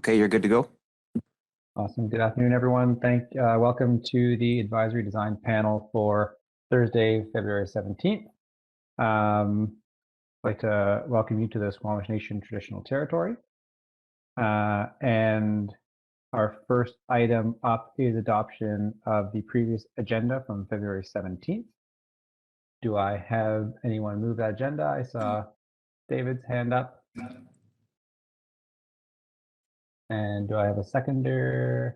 Okay, you're good to go. Awesome. Good afternoon, everyone. Welcome to the advisory design panel for Thursday, February 17th. I'd like to welcome you to the Squamish Nation traditional territory. And our first item up is adoption of the previous agenda from February 17th. Do I have anyone move that agenda? I saw David's hand up. And do I have a seconder?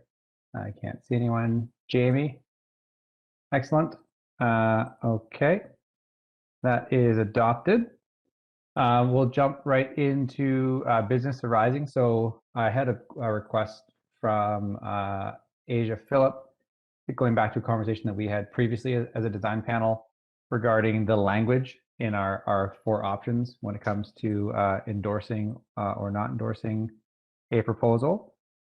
I can't see anyone. Jamie? Excellent. Okay, that is adopted. We'll jump right into business arising. So I had a request from Asia Phillip, going back to a conversation that we had previously as a design panel regarding the language in our four options when it comes to endorsing or not endorsing a proposal.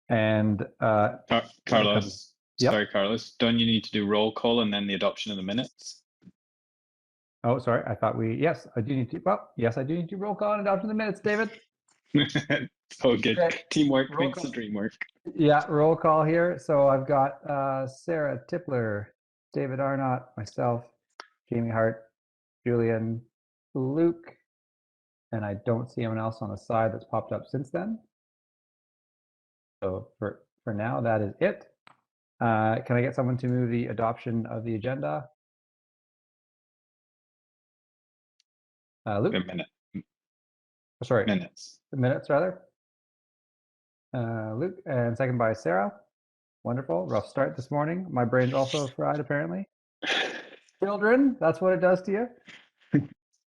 And Carlos, Yep. Sorry, Carlos, don't you need to do roll call and then the adoption of the minutes? Oh, sorry. I thought yes, I do need to. Well, yes, I do need to roll call and adoption of the minutes, David. Oh, good. Okay. Teamwork Roll makes call. the dream work. Yeah, roll call here. So I've got Sarah Tippler, David Arnott, myself, Jamie Hart, Julian, Luke, and I don't see anyone else on the side that's popped up since then. So for now, that is it. Can I get someone to move the adoption of the agenda? Luke? A minute. Sorry. Minutes. Minutes, rather. Luke, and second by Sarah. Wonderful. Rough start this morning. My brain's also fried, apparently. Children, that's what it does to you.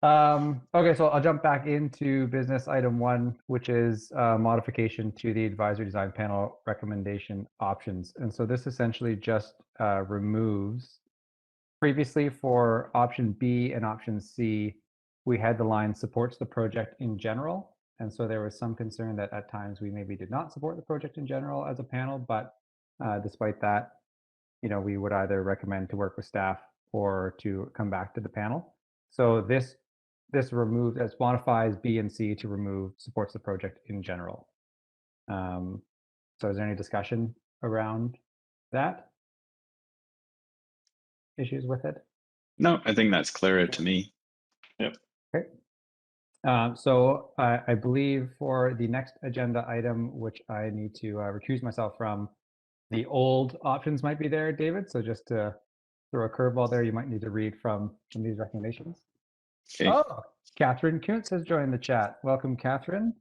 Okay, so I'll jump back into business item 1, which is modification to the advisory design panel recommendation options. And so this essentially just removes, previously for option B and option C, we had the line supports the project in general. And so there was some concern that at times we maybe did not support the project in general as a panel, but despite that, we would either recommend to work with staff or to come back to the panel. So this removes, as modifies B and C to remove supports the project in general. So is there any discussion around that? Issues with it? No, I think that's clearer to me. Yep. Okay. So I believe for the next agenda item, which I need to recuse myself from, the old options might be there, David. So just to throw a curveball there, you might need to read from these recommendations. Okay. Oh, Catherine Kuntz has joined the chat. Welcome, Catherine.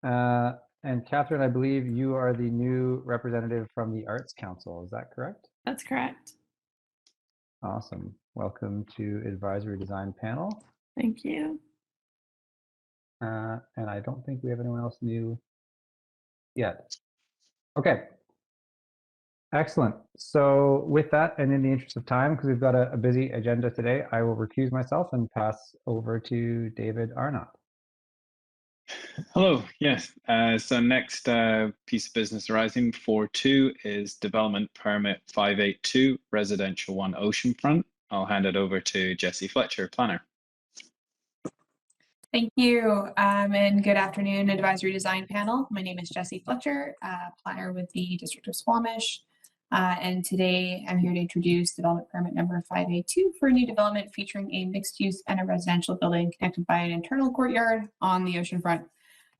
And Catherine, I believe you are the new representative from the Arts Council. Is that correct? That's correct. Awesome. Welcome to Advisory Design Panel. Thank you. And I don't think we have anyone else new yet. Okay. Excellent. So with that, and in the interest of time, because we've got a busy agenda today, I will recuse myself and pass over to David Arnott. Hello. Yes. So next piece of business arising 4.2 is development permit 582, residential 1 Oceanfront. I'll hand it over to Jessie Fletcher, planner. Thank you, and good afternoon, advisory design panel. My name is Jessie Fletcher, planner with the District of Squamish, and today I'm here to introduce development permit number 582 for a new development featuring a mixed use and a residential building connected by an internal courtyard on the oceanfront.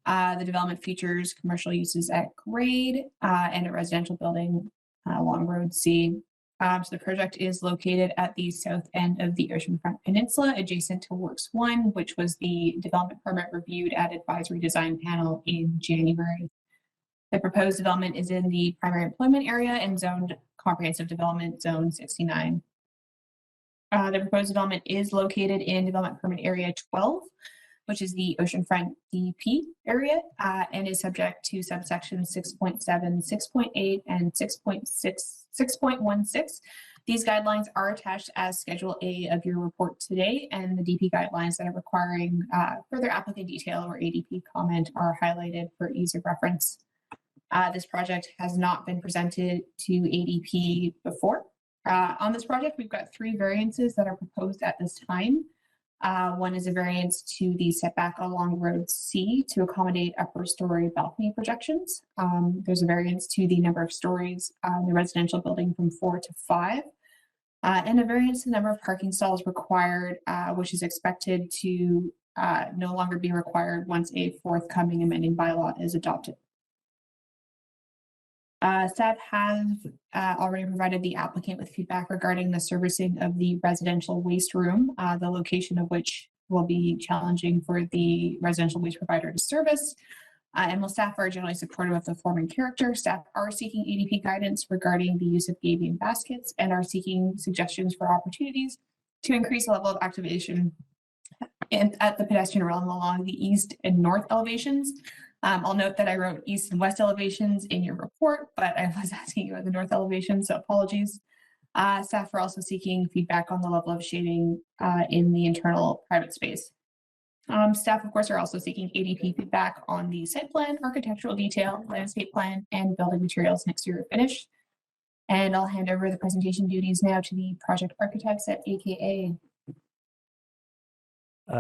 The development features commercial uses at grade and a residential building along Road C. So the project is located at the south end of the Oceanfront Peninsula, adjacent to Works 1, which was the development permit reviewed at Advisory Design Panel in January. The proposed development is in the primary employment area and zoned comprehensive development zone 69. The proposed development is located in development permit area 12, which is the Oceanfront DP area, and is subject to subsections 6.7, 6.8, and 6.16. These guidelines are attached as Schedule A of your report today, and the DP guidelines that are requiring further applicant detail or ADP comment are highlighted for ease of reference. This project has not been presented to ADP before. On this project, we've got 3 variances that are proposed at this time. One is a variance to the setback along Road C to accommodate upper story balcony projections. There's a variance to the number of stories in the residential building from 4 to 5. And a variance to the number of parking stalls required, which is expected to no longer be required once a forthcoming amending bylaw is adopted. Staff have already provided the applicant with feedback regarding the servicing of the residential waste room, the location of which will be challenging for the residential waste provider to service. And while staff are generally supportive of the form and character, staff are seeking ADP guidance regarding the use of gabion baskets and are seeking suggestions for opportunities to increase the level of activation at the pedestrian realm along the east and north elevations. I'll note that I wrote east and west elevations in your report, but I was asking you about the north elevation, so apologies. Staff are also seeking feedback on the level of shading in the internal private space. Staff, of course, are also seeking ADP feedback on the site plan, architectural detail, landscape plan, and building materials and exterior finish. And I'll hand over the presentation duties now to the project architects at AKA.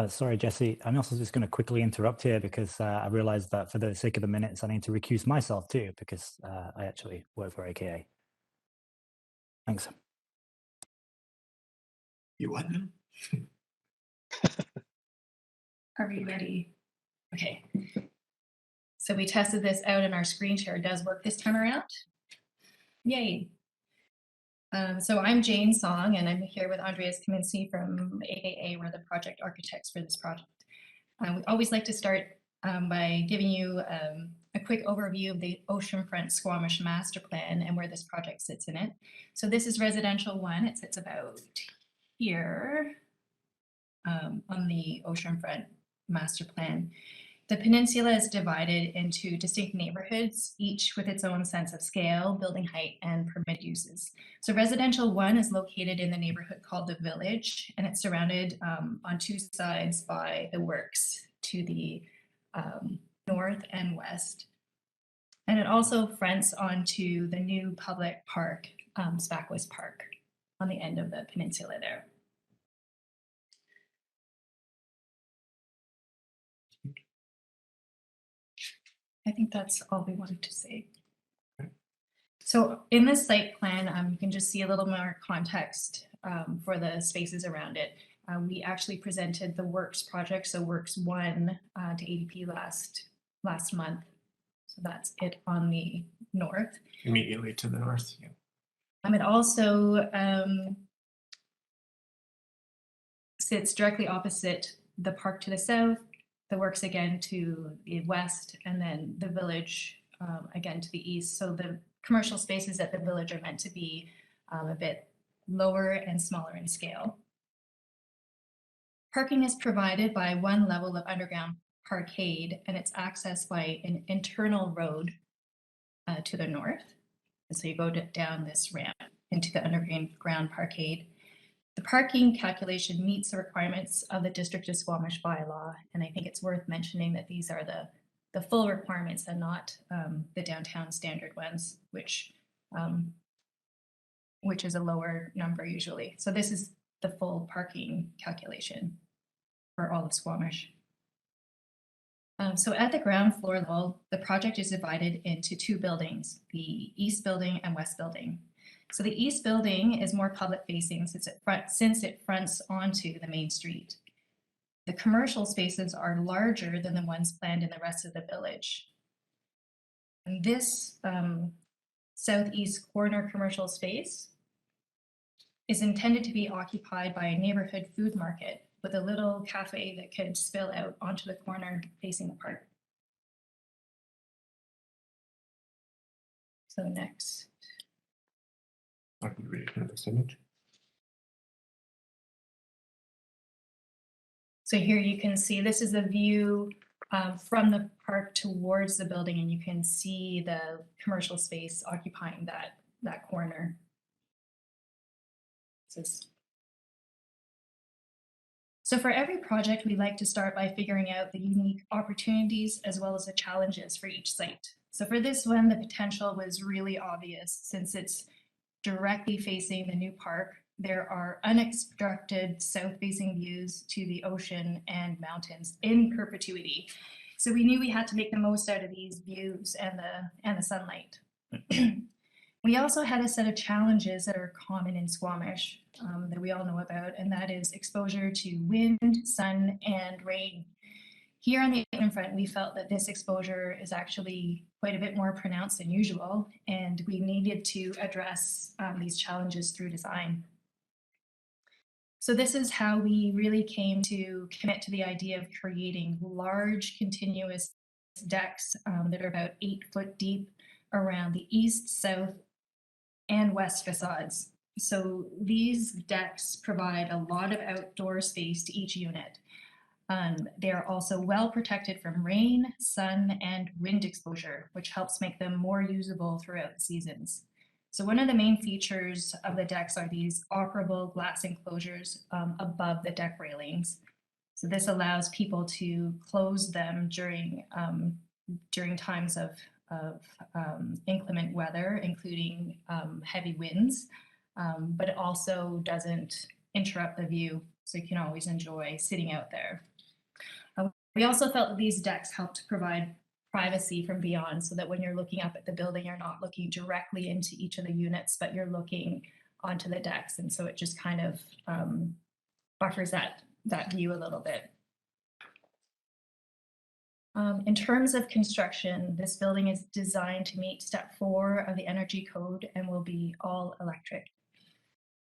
Sorry, Jesse. I'm also just going to quickly interrupt here because I realized that for the sake of the minutes, I need to recuse myself too because I actually work for AKA. Thanks. You what now? Are we ready? Okay. So we tested this out and our screen share does work this time around. Yay. So I'm Jane Song and I'm here with Andreas Kaminski from AAA. We're the project architects for this project. We always like to start by giving you a quick overview of the Oceanfront Squamish master plan and where this project sits in it. So this is residential 1. It sits about here on the Oceanfront master plan. The peninsula is divided into distinct neighborhoods, each with its own sense of scale, building height, and permitted uses. So residential 1 is located in the neighborhood called the Village, and it's surrounded on 2 sides by the works to the north and west. And it also fronts onto the new public park, Squamish Park, on the end of the peninsula there. I think that's all we wanted to say. So in this site plan, you can just see a little more context for the spaces around it. We actually presented the Works project, so Works 1 to ADP last month. So that's it on the north. Immediately to the north. Yeah. It also sits directly opposite the park to the south, the Works again to the west, and then the Village again to the east. So the commercial spaces at the Village are meant to be a bit lower and smaller in scale. Parking is provided by 1 level of underground parkade, and it's accessed by an internal road to the north. And so you go down this ramp into the underground parkade. The parking calculation meets the requirements of the District of Squamish bylaw, and I think it's worth mentioning that these are the full requirements and not the downtown standard ones, which is a lower number usually. So this is the full parking calculation for all of Squamish. So at the ground floor level, the project is divided into 2 buildings, the East Building and West Building. So the East Building is more public facing since it fronts onto the main street. The commercial spaces are larger than the ones planned in the rest of the Village. And this southeast corner commercial space is intended to be occupied by a neighborhood food market with a little cafe that could spill out onto the corner facing the park. So next. I can read this image. So here you can see, this is a view from the park towards the building, and you can see the commercial space occupying that corner. So for every project, we like to start by figuring out the unique opportunities as well as the challenges for each site. So for this one, the potential was really obvious since it's directly facing the new park, there are unobstructed south-facing views to the ocean and mountains in perpetuity. So we knew we had to make the most out of these views and the sunlight. We also had a set of challenges that are common in Squamish that we all know about, and that is exposure to wind, sun, and rain. Here on the Oceanfront, we felt that this exposure is actually quite a bit more pronounced than usual, and we needed to address these challenges through design. So this is how we really came to commit to the idea of creating large continuous decks that are about 8 foot deep around the east, south, and west facades. So these decks provide a lot of outdoor space to each unit. They are also well protected from rain, sun, and wind exposure, which helps make them more usable throughout the seasons. So one of the main features of the decks are these operable glass enclosures above the deck railings. So this allows people to close them during times of inclement weather, including heavy winds, but it also doesn't interrupt the view, so you can always enjoy sitting out there. We also felt that these decks helped provide privacy from beyond, so that when you're looking up at the building, you're not looking directly into each of the units, but you're looking onto the decks, and so it just kind of buffers that view a little bit. In terms of construction, this building is designed to meet step 4 of the energy code and will be all electric.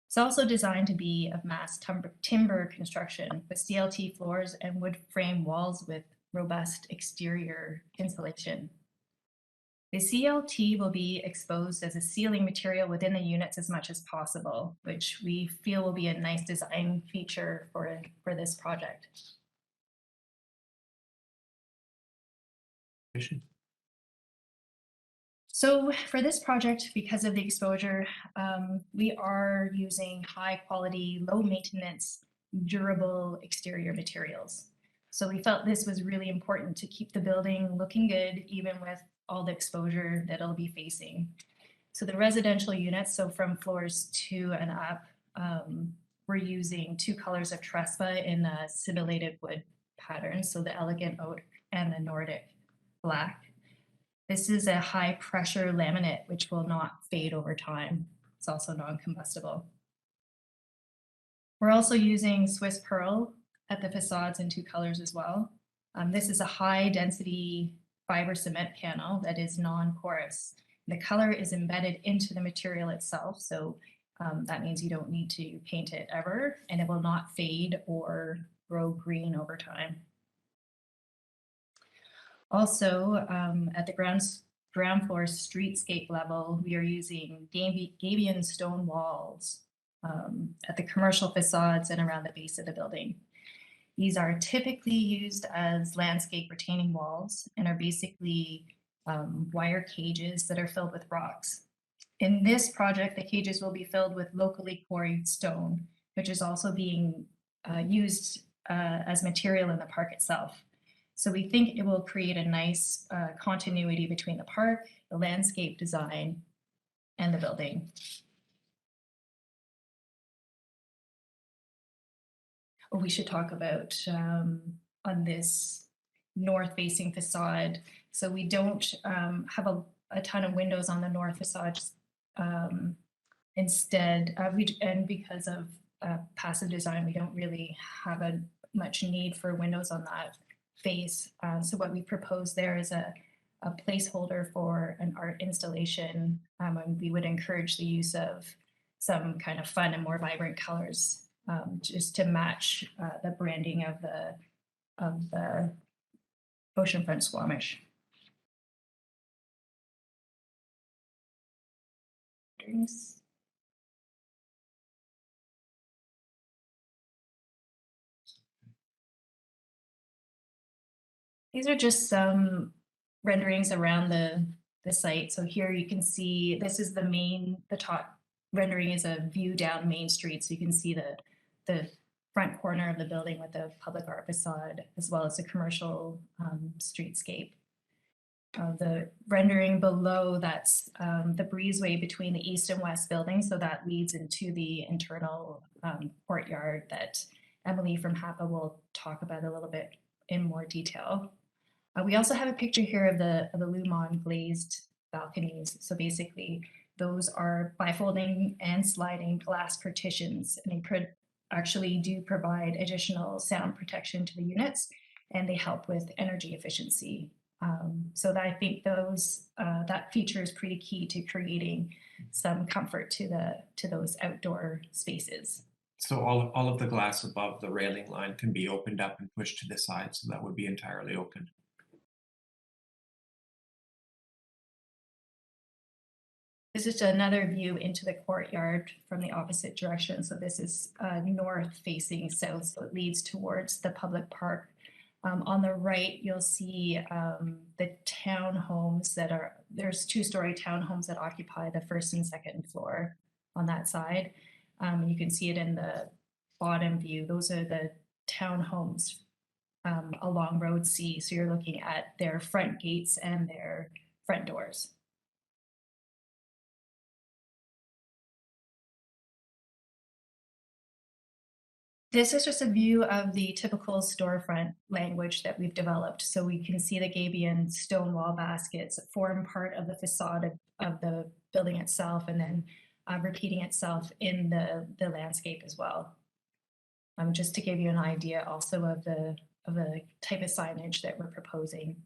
It's also designed to be of mass timber construction with CLT floors and wood frame walls with robust exterior insulation. The CLT will be exposed as a ceiling material within the units as much as possible, which we feel will be a nice design feature for this project. So for this project, because of the exposure, we are using high quality, low maintenance, durable exterior materials. So we felt this was really important to keep the building looking good, even with all the exposure that it'll be facing. So the residential units, so from floors 2 and up, we're using 2 colors of trespa in a simulated wood pattern. So the elegant oak and the Nordic black. This is a high pressure laminate, which will not fade over time. It's also non-combustible. We're also using Swiss Pearl at the facades in 2 colors as well. This is a high density fiber cement panel that is non-porous. The color is embedded into the material itself. So that means you don't need to paint it ever, and it will not fade or grow green over time. Also, at the ground floor streetscape level, we are using gabion stone walls at the commercial facades and around the base of the building. These are typically used as landscape retaining walls and are basically wire cages that are filled with rocks. In this project, the cages will be filled with locally quarried stone, which is also being used as material in the park itself. So we think it will create a nice continuity between the park, the landscape design, and the building. We should talk about on this north-facing facade. So we don't have a ton of windows on the north facade. Instead, and because of passive design, we don't really have much need for windows on that face. So what we propose there is a placeholder for an art installation, and we would encourage the use of some kind of fun and more vibrant colors, just to match the branding of the Oceanfront Squamish. These are just some renderings around the site. So here you can see, this is the top rendering is a view down Main Street. So you can see the front corner of the building with the public art facade, as well as the commercial streetscape. the rendering below, that's the breezeway between the east and west buildings. So that leads into the internal courtyard that Emily from HAPA will talk about a little bit in more detail. We also have a picture here of the Lumon glazed balconies. So basically, those are bifolding and sliding glass partitions, and they actually do provide additional sound protection to the units, and they help with energy efficiency. So that I think that feature is pretty key to creating some comfort to those outdoor spaces. So all of the glass above the railing line can be opened up and pushed to the side, so that would be entirely open. This is another view into the courtyard from the opposite direction. So this is north facing south, so it leads towards the public park. On the right, you'll see the townhomes there's 2-story townhomes that occupy the first and second floor on that side. You can see it in the bottom view. Those are the townhomes along Road C. So you're looking at their front gates and their front doors. This is just a view of the typical storefront language that we've developed. So we can see the Gabion stone wall baskets form part of the facade of the building itself, and then repeating itself in the landscape as well. Just to give you an idea also of the type of signage that we're proposing.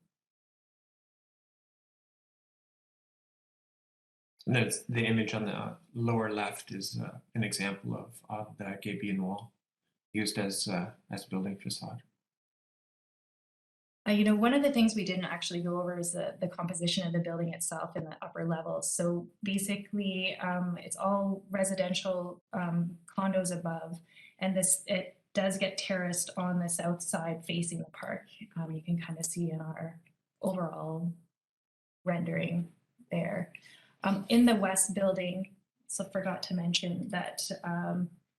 And there's the image on the lower left is an example of the Gabion wall used as building facade. One of the things we didn't actually go over is the composition of the building itself in the upper levels. So basically, it's all residential condos above, and it does get terraced on the south side facing the park. You can kind of see in our overall rendering there. In the west building, so forgot to mention that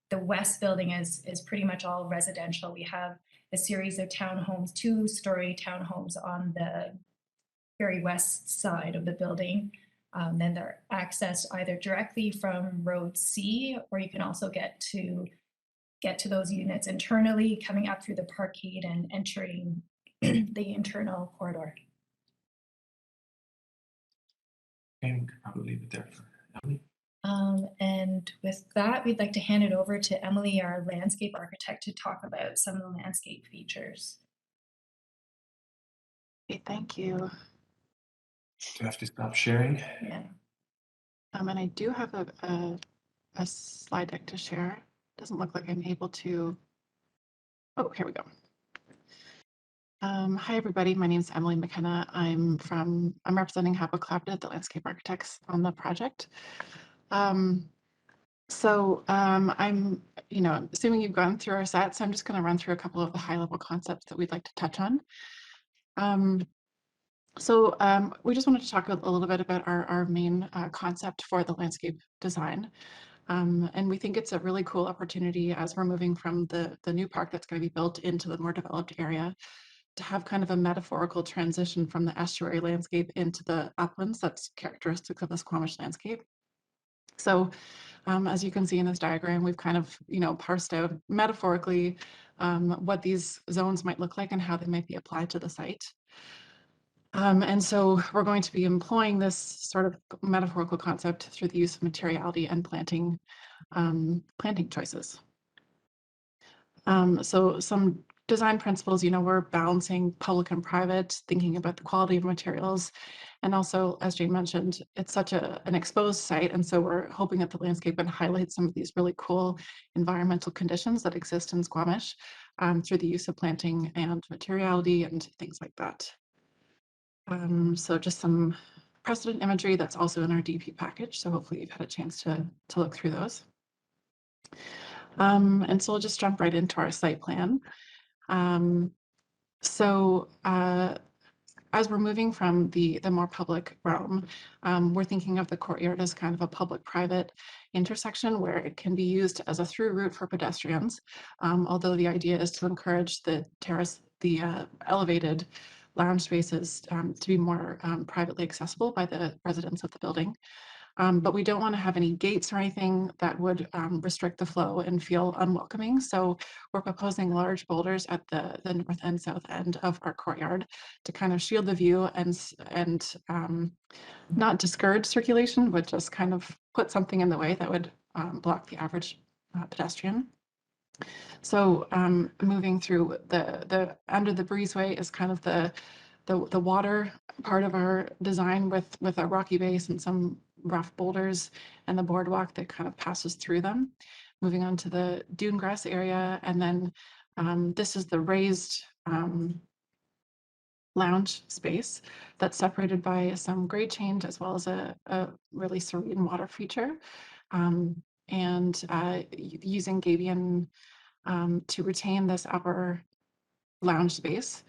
the west building is pretty much all residential. We have a series of townhomes, 2-story townhomes on the very west side of the building. Then they're accessed either directly from Road C, or you can also get to those units internally, coming up through the parkade and entering the internal corridor. And we could probably leave it there for Emily. And with that, we'd like to hand it over to Emily, our landscape architect, to talk about some of the landscape features. Okay, thank you. Do I have to stop sharing? Yeah. And I do have a slide deck to share. Doesn't look like I'm able to. Oh, here we go. Hi, everybody. My name is Emily McKenna. I'm representing HAPA Collaborative, the landscape architects on the project. I'm assuming you've gone through our set, so I'm just going to run through a couple of the high-level concepts that we'd like to touch on. We just wanted to talk a little bit about our main concept for the landscape design. And we think it's a really cool opportunity as we're moving from the new park that's going to be built into the more developed area to have kind of a metaphorical transition from the estuary landscape into the uplands that's characteristic of the Squamish landscape. So as you can see in this diagram, we've kind of, parsed out metaphorically what these zones might look like and how they might be applied to the site. And so we're going to be employing this sort of metaphorical concept through the use of materiality and planting choices. So some design principles, we're balancing public and private, thinking about the quality of materials. And also, as Jane mentioned, it's such an exposed site. And so we're hoping that the landscape can highlight some of these really cool environmental conditions that exist in Squamish through the use of planting and materiality and things like that. So just some precedent imagery that's also in our DP package. So hopefully you've had a chance to look through those. And so we'll just jump right into our site plan. As we're moving from the more public realm, we're thinking of the courtyard as kind of a public-private intersection where it can be used as a through route for pedestrians, although the idea is to encourage the elevated lounge spaces to be more privately accessible by the residents of the building. But we don't want to have any gates or anything that would restrict the flow and feel unwelcoming. So we're proposing large boulders at the north and south end of our courtyard to kind of shield the view and not discourage circulation, but just kind of put something in the way that would block the average pedestrian. So moving through the under the breezeway is kind of the water part of our design with a rocky base and some rough boulders and the boardwalk that kind of passes through them. Moving on to the dune grass area, and then this is the raised lounge space that's separated by some grade change as well as a really serene water feature. Using gabion to retain this upper lounge space.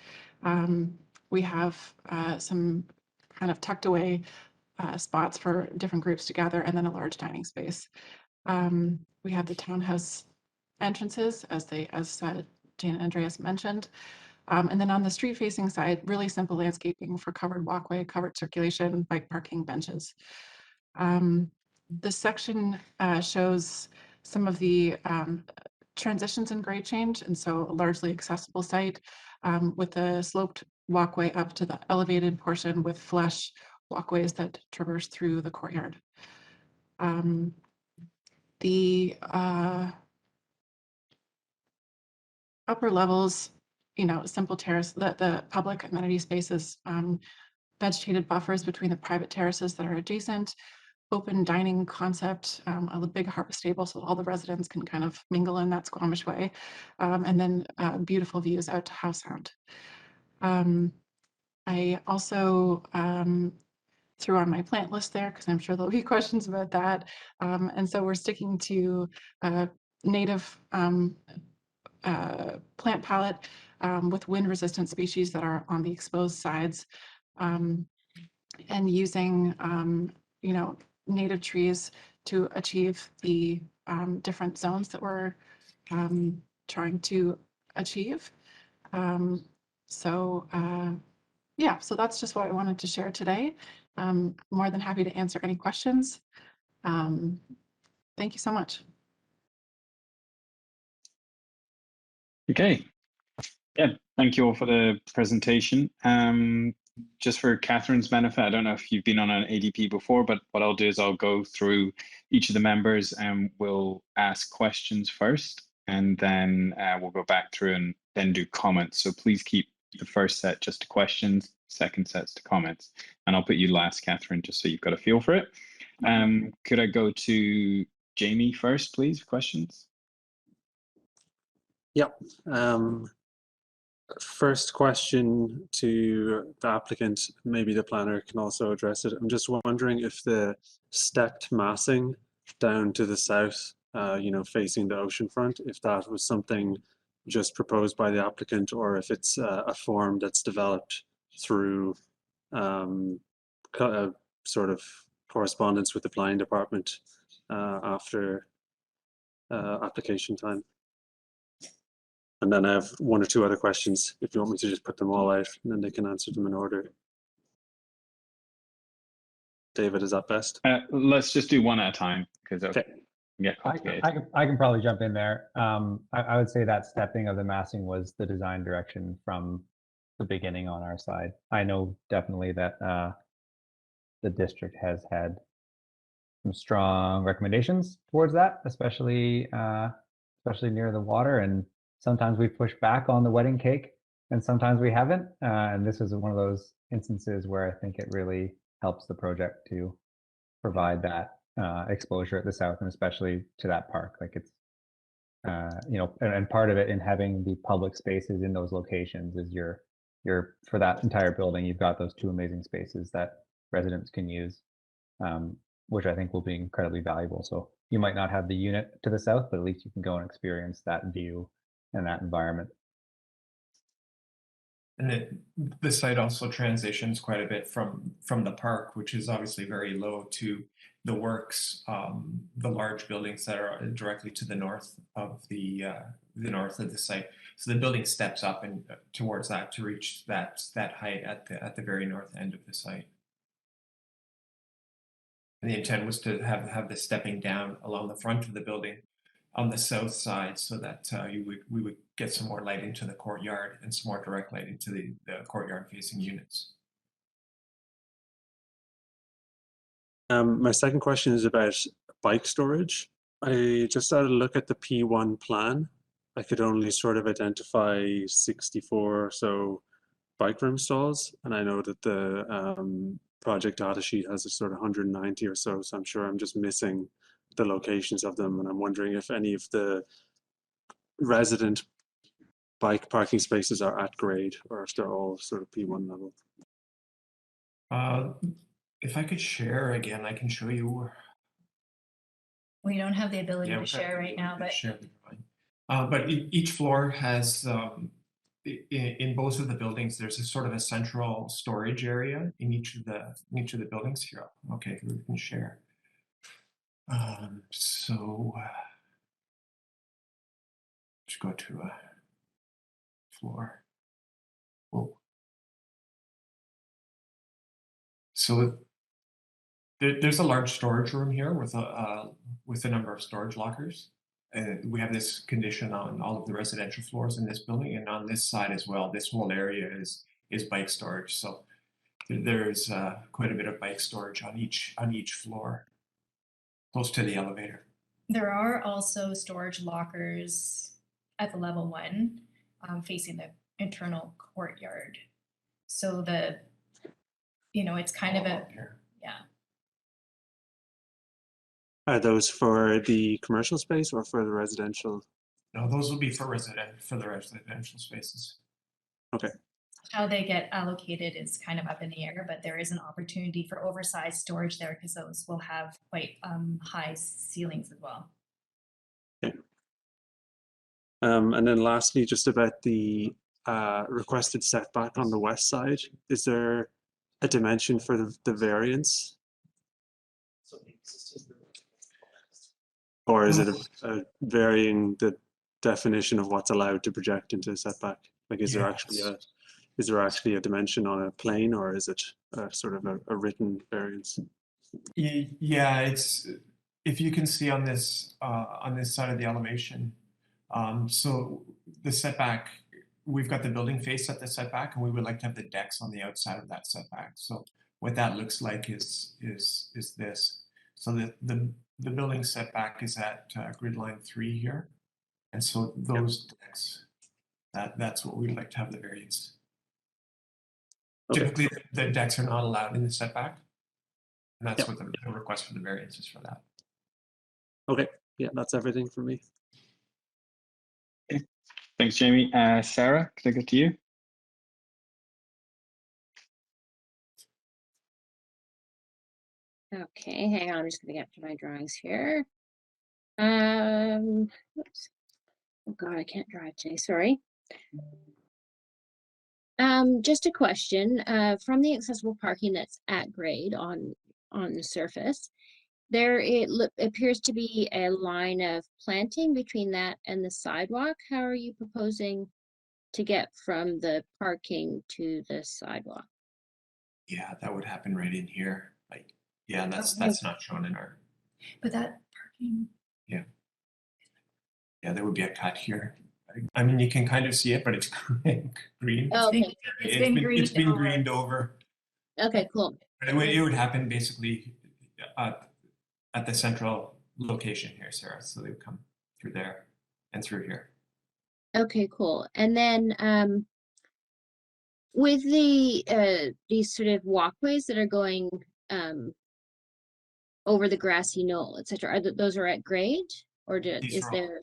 We have some kind of tucked away spots for different groups to gather, and then a large dining space. We have the townhouse entrances, as Jane and Andreas mentioned. And then on the street facing side, really simple landscaping for covered walkway, covered circulation, bike parking, benches. This section shows some of the transitions in grade change, and so a largely accessible site with a sloped walkway up to the elevated portion with flush walkways that traverse through the courtyard. The upper levels, simple terrace, the public amenity spaces, vegetated buffers between the private terraces that are adjacent, open dining concept, a big harvest table so all the residents can kind of mingle in that Squamish way, and then beautiful views out to Howe Sound. I also threw on my plant list there because I'm sure there'll be questions about that. And so we're sticking to native plant palette with wind-resistant species that are on the exposed sides, and using native trees to achieve the different zones that we're trying to achieve. Yeah, so that's just what I wanted to share today. More than happy to answer any questions. Thank you so much. Okay. Yeah, thank you all for the presentation. Just for Catherine's benefit, I don't know if you've been on an ADP before, but what I'll do is I'll go through each of the members and we'll ask questions first, and then we'll go back through and then do comments. So please keep the first set just to questions, second set's to comments. And I'll put you last, Catherine, just so you've got a feel for it. Could I go to Jamie first, please, for questions? Yep. First question to the applicant, maybe the planner can also address it. I'm just wondering if the stepped massing down to the south, facing the oceanfront, if that was something just proposed by the applicant, or if it's a form that's developed through sort of correspondence with the planning department after application time. And then I have one or two other questions if you want me to just put them all out, and then they can answer them in order. David, is that best? Let's just do one at a time, because okay. Yeah, I can probably jump in there. I would say that stepping of the massing was the design direction from the beginning on our side. I know definitely that the district has had some strong recommendations towards that, especially near the water, and sometimes we push back on the wedding cake and sometimes we haven't. And this is one of those instances where I think it really helps the project to provide that exposure at the south, and especially to that park. Like it's, and part of it in having the public spaces in those locations is you're for that entire building, you've got those two amazing spaces that residents can use, which I think will be incredibly valuable. So you might not have the unit to the south, but at least you can go and experience that view and that environment. And the site also transitions quite a bit from the park, which is obviously very low, to the works, the large buildings that are directly to the north of the the north of the site. So the building steps up and towards that to reach that height at the very north end of the site. And the intent was to have this stepping down along the front of the building on the south side, so that we would get some more light into the courtyard and some more direct light into the courtyard facing units. My second question is about bike storage. I just had a look at the P1 plan. I could only sort of identify 64 or so bike room stalls, and I know that the project data sheet has a sort of 190 or so, so I'm sure I'm just missing the locations of them, and I'm wondering if any of the resident bike parking spaces are at grade or if they're all sort of P1 level. If I could share again, I can show you. We don't have the ability Yeah, to we share right now, but share the drawing. But each floor has, in both of the buildings, there's a sort of a central storage area in each of the buildings here. Okay, we can share. So let's go to a floor. Oh. So there's a large storage room here with a number of storage lockers. We have this condition on all of the residential floors in this building, and on this side as well. This whole area is bike storage. So there's quite a bit of bike storage on each floor, close to the elevator. there are also storage lockers at the level 1 facing the internal courtyard. So it's kind of a, yeah. Are those for the commercial space or for the residential? No, those will be for the residential spaces. Okay. How they get allocated is kind of up in the air, but there is an opportunity for oversized storage there because those will have quite high ceilings as well. Okay. And then lastly, just about the requested setback on the west side, is there a dimension for the variance? Or is it a varying the definition of what's allowed to project into a setback? Like, is there actually a dimension on a plane, or is it sort of a written variance? Yeah, it's, if you can see on this side of the elevation. So the setback, we've got the building face at the setback, and we would like to have the decks on the outside of that setback. So what that looks like is this. So the building setback is at grid line 3 here, and so those decks, that's what we'd like to have the variance. Okay. Typically, the decks are not allowed in the setback, and that's what the request for the variance is for that. Okay, yeah, that's everything for me. Okay. Thanks, Jamie. Sarah, could I go to you? Okay, hang on, I'm just gonna get to my drawings here. Oops. Oh God, I can't drive today, sorry. Just a question, from the accessible parking that's at grade on the surface, there appears to be a line of planting between that and the sidewalk. How are you proposing to get from the parking to the sidewalk? Yeah, that would happen right in here. Like, yeah, that's not shown in our. But that parking. Yeah. Yeah, there would be a cut here. I mean, you can kind of see it, but it's green. Oh, okay. It's been greened over. Okay, cool. It would happen basically at the central location here, Sarah. So they would come through there and through here. Okay, cool. And then with the these sort of walkways that are going over the grassy knoll, etc., those are at grade, or is there?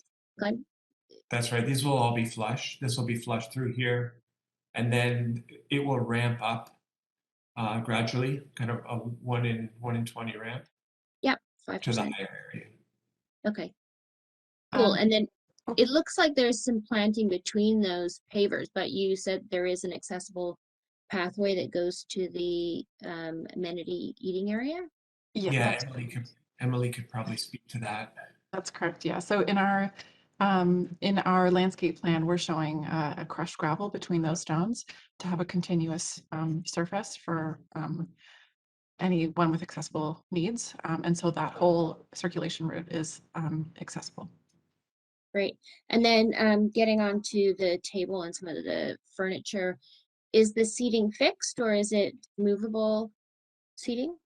That's right. These will all be flush. This will be flush through here, and then it will ramp up gradually, kind of a 1 in 20 ramp. Yep, 5%. To the higher area. Okay. Cool. And then it looks like there's some planting between those pavers, but you said there is an accessible pathway that goes to the amenity eating area? Yeah, Yeah, Emily could probably speak to that. that's correct. Yeah. So in our In our landscape plan, we're showing a crushed gravel between those stones to have a continuous surface for anyone with accessible needs. And so that whole circulation route is accessible. Great. And then getting onto the table and some of the furniture, is the seating fixed or is it movable seating?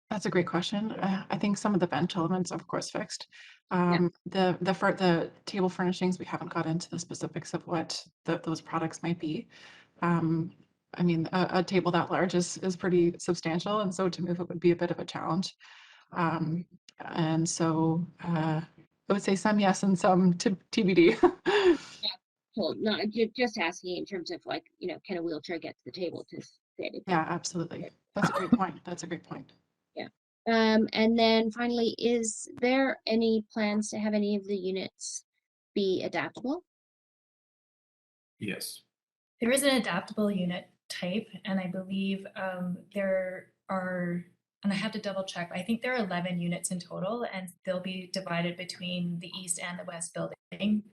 That's a great question. I think some of the bench elements, of course, fixed. The table furnishings, we haven't got into the specifics of what those products might be. I mean, a table that large is pretty substantial, and so to move it would be a bit of a challenge. And so I would say some yes and some TBD. Well, no, just asking in terms of like, you know, can a wheelchair get to the table to sit? Yeah, absolutely. That's a great point. That's a great point. Yeah. And then finally, is there any plans to have any of the units be adaptable? Yes. There is an adaptable unit type, and I believe there are, and I have to double check, I think there are 11 units in total, and they'll be divided between the east and the west building.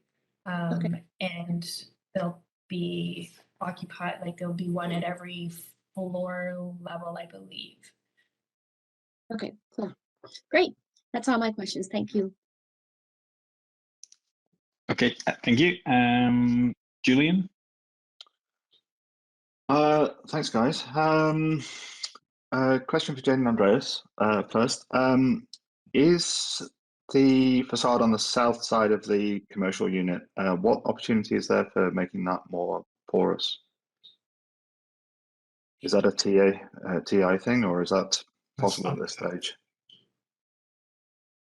And they'll be occupied, like there'll be one at every floor level, I believe. Okay, cool. Great. That's all my questions. Thank you. Okay, thank you. Julian? Thanks, guys. Question for Jane and Andreas first. Is the facade on the south side of the commercial unit, what opportunity is there for making that more porous? Is that a TI thing, or is that possible at this stage?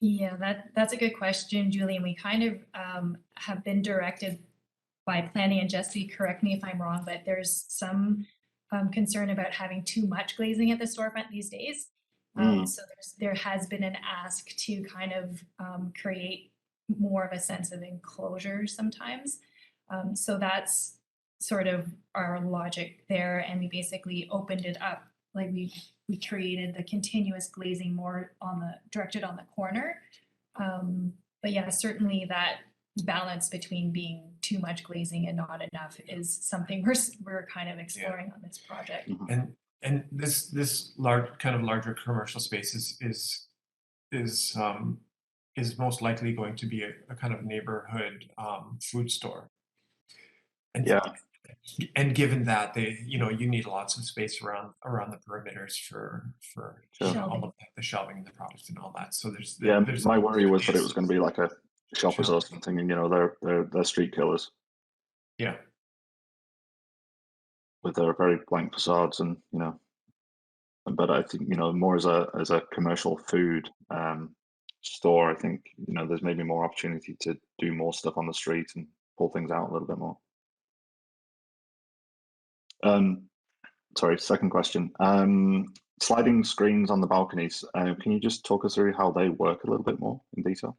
Yeah, that's a good question, Julian. We kind of have been directed by planning, and Jesse, correct me if I'm wrong, but there's some concern about having too much glazing at the storefront these days. So there has been an ask to kind of create more of a sense of enclosure sometimes. So that's sort of our logic there, and we basically opened it up. Like we created the continuous glazing more directed on the corner. But yeah, certainly that balance between being too much glazing and not enough is something we're kind of exploring on this project. And this larger commercial space is most likely going to be a kind of neighborhood food store. And yeah. And given that you need lots of space around the perimeters for all of the shelving and the products and all that. So there's my worry was that it was going to be like a Shoppers or something, and they're street killers. Yeah. With their very blank facades, and but I think more as a commercial food store, I think there's maybe more opportunity to do more stuff on the street and pull things out a little bit more. Sorry, second question. Sliding screens on the balconies. Can you just talk us through how they work a little bit more in detail?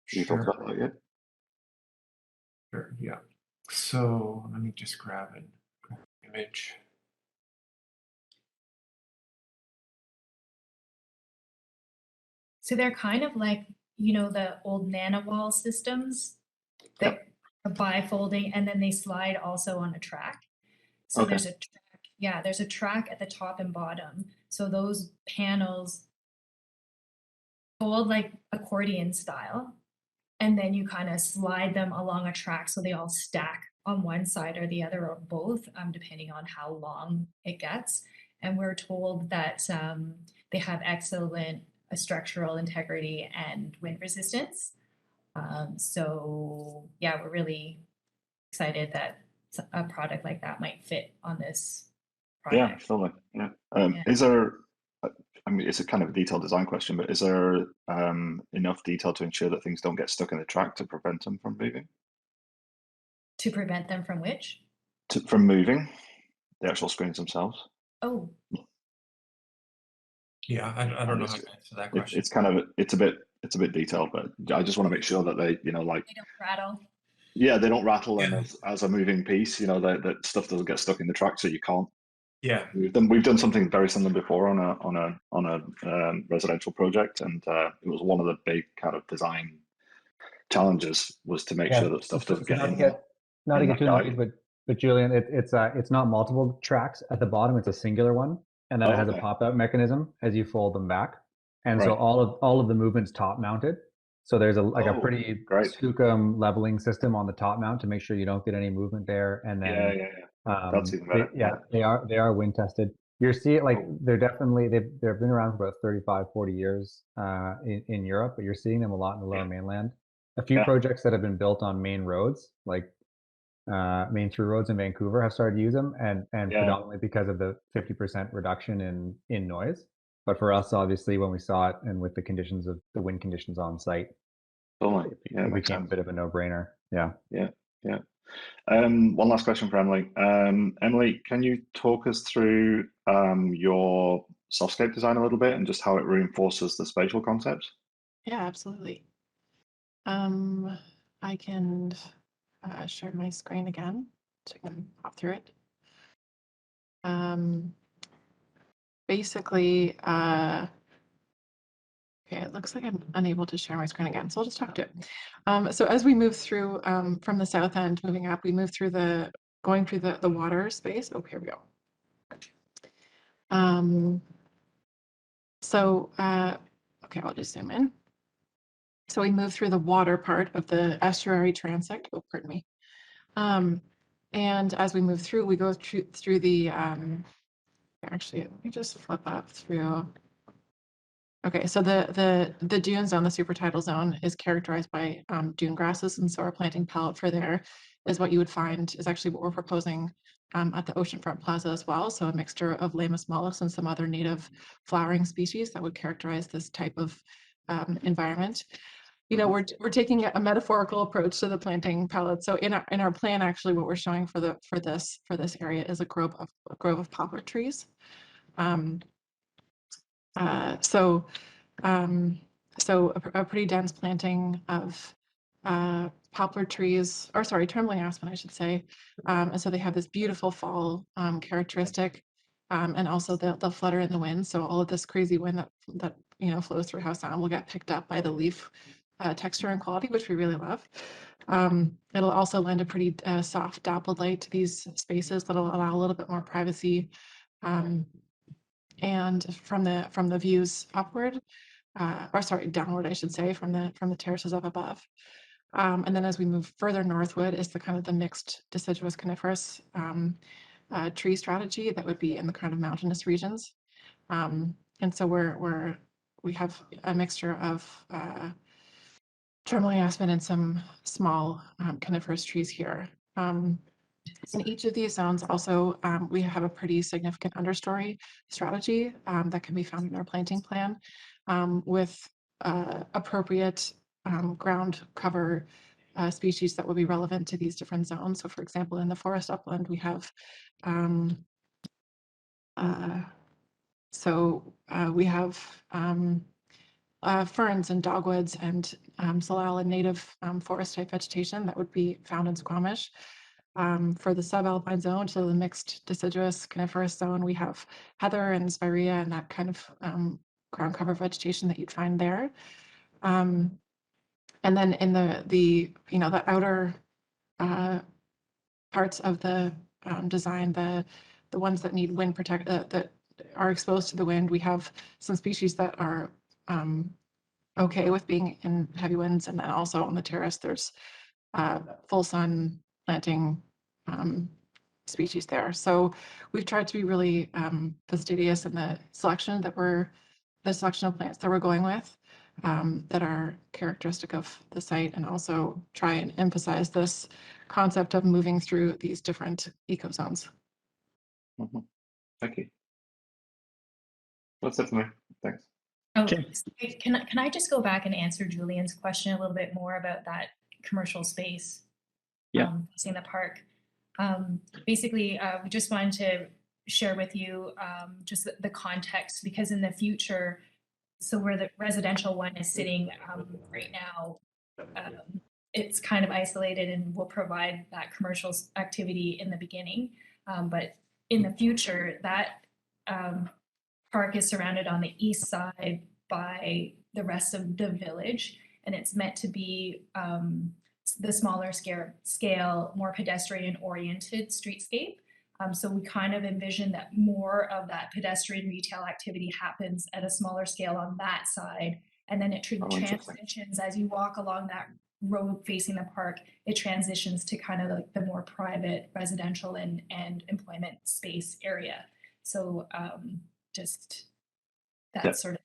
Can you talk about that yet? Sure. Yeah. So let me just grab an image. So they're kind of like, the old NanaWall systems that are bifolding, and then they slide also on a track. So there's a track, there's a track at the top and bottom. So those panels fold like accordion style, and then you kind of slide them along a track so they all stack on one side or the other or both, depending on how long it gets. And we're told that they have excellent structural integrity and wind resistance. So yeah, we're really excited that a product like that might fit on this project. Yeah, totally. Yeah. Is there, I mean, it's a kind of a detailed design question, but is there enough detail to ensure that things don't get stuck in the track to prevent them from moving? To prevent them from which? From moving, the actual screens themselves. Oh. Yeah, I don't know how to answer that question. It's a bit detailed, but I just want to make sure that they, they don't rattle. Yeah, they don't rattle, and as a moving piece, that stuff doesn't get stuck in the track, so you can't. Yeah, we've done something very similar before on a residential project, and it was one of the big kind of design challenges was to make sure that stuff doesn't get not in to get not to in get that too in the guide. weeds, but Julian, it's not multiple tracks at the bottom. It's a singular one, and then it has a Okay. pop-out mechanism as you fold them back. And so Right. all of the movement's top mounted. So there's a Oh, pretty great. skookum leveling system on the top mount to make sure you don't get any movement there. And Yeah, then yeah, yeah. That's even better. they are wind tested. You're seeing like Cool. they've been around for about 35, 40 years in Europe, but you're seeing them a lot in the lower mainland. A few Yeah. projects that have been built on main roads, like main through roads in Vancouver, have started to use them, and Yeah. predominantly because of the 50% reduction in noise. But for us, obviously, when we saw it and with the conditions of the wind conditions on site, Totally. Yeah, it makes became a sense. bit of a no-brainer. Yeah. Yeah, yeah. One last question for Emily. Emily, can you talk us through your softscape design a little bit and just how it reinforces the spatial concepts? Yeah, absolutely. I can share my screen again so I can pop through it. Basically, okay, it looks like I'm unable to share my screen again, so I'll just talk to it. So as we move through from the south end, moving up, we move through going through the water space. Oh, here we go. Okay, I'll just zoom in. So we move through the water part of the estuary transect. Oh, pardon me. And as we move through, we go through the, actually, let me just flip up through. Okay, so the dune zone, the supertidal zone, is characterized by dune grasses, and so our planting palette for there is what you would find is actually what we're proposing at the Oceanfront Plaza as well. So a mixture of Lamus mollis and some other native flowering species that would characterize this type of environment. You know, we're taking a metaphorical approach to the planting palette. So in our plan, actually, what we're showing for this area is a grove of poplar trees. So a pretty dense planting of poplar trees, or sorry, trembling aspen, I should say. And so they have this beautiful fall characteristic, and also they'll flutter in the wind. So all of this crazy wind that flows through house sound will get picked up by the leaf texture and quality, which we really love. It'll also lend a pretty soft dappled light to these spaces that'll allow a little bit more privacy. And from the views upward, or sorry, downward, I should say, from the terraces up above. And then as we move further northward is the kind of the mixed deciduous coniferous tree strategy that would be in the kind of mountainous regions. And so we have a mixture of trembling aspen and some small coniferous trees here. In each of these zones also, we have a pretty significant understory strategy that can be found in our planting plan with appropriate ground cover species that will be relevant to these different zones. So for example, in the forest upland, we have ferns and dogwoods and salal and native forest type vegetation that would be found in Squamish. For the subalpine zone, so the mixed deciduous coniferous zone, we have heather and spirea and that kind of ground cover vegetation that you'd find there. And then in the outer parts of the design, the ones that need wind protect that are exposed to the wind, we have some species that are okay with being in heavy winds, and then also on the terrace, there's full sun planting species there. So we've tried to be really fastidious in the selection of plants that we're going with that are characteristic of the site, and also try and emphasize this concept of moving through these different ecozones. Thank you. That's it for me. Thanks. Oh, can I just go back and answer Julian's question a little bit more about that commercial space? Yeah. Seeing the park. Basically, we just wanted to share with you just the context, because in the future, so where the residential one is sitting right now, it's kind of isolated and will provide that commercial activity in the beginning. But in the future, that park is surrounded on the east side by the rest of the village. and it's meant to be the smaller scale, more pedestrian-oriented streetscape. So we kind of envision that more of that pedestrian retail activity happens at a smaller scale on that side, and then it transitions as you walk along that road facing the park. It transitions to kind of like the more private residential and employment space area. So just that sort of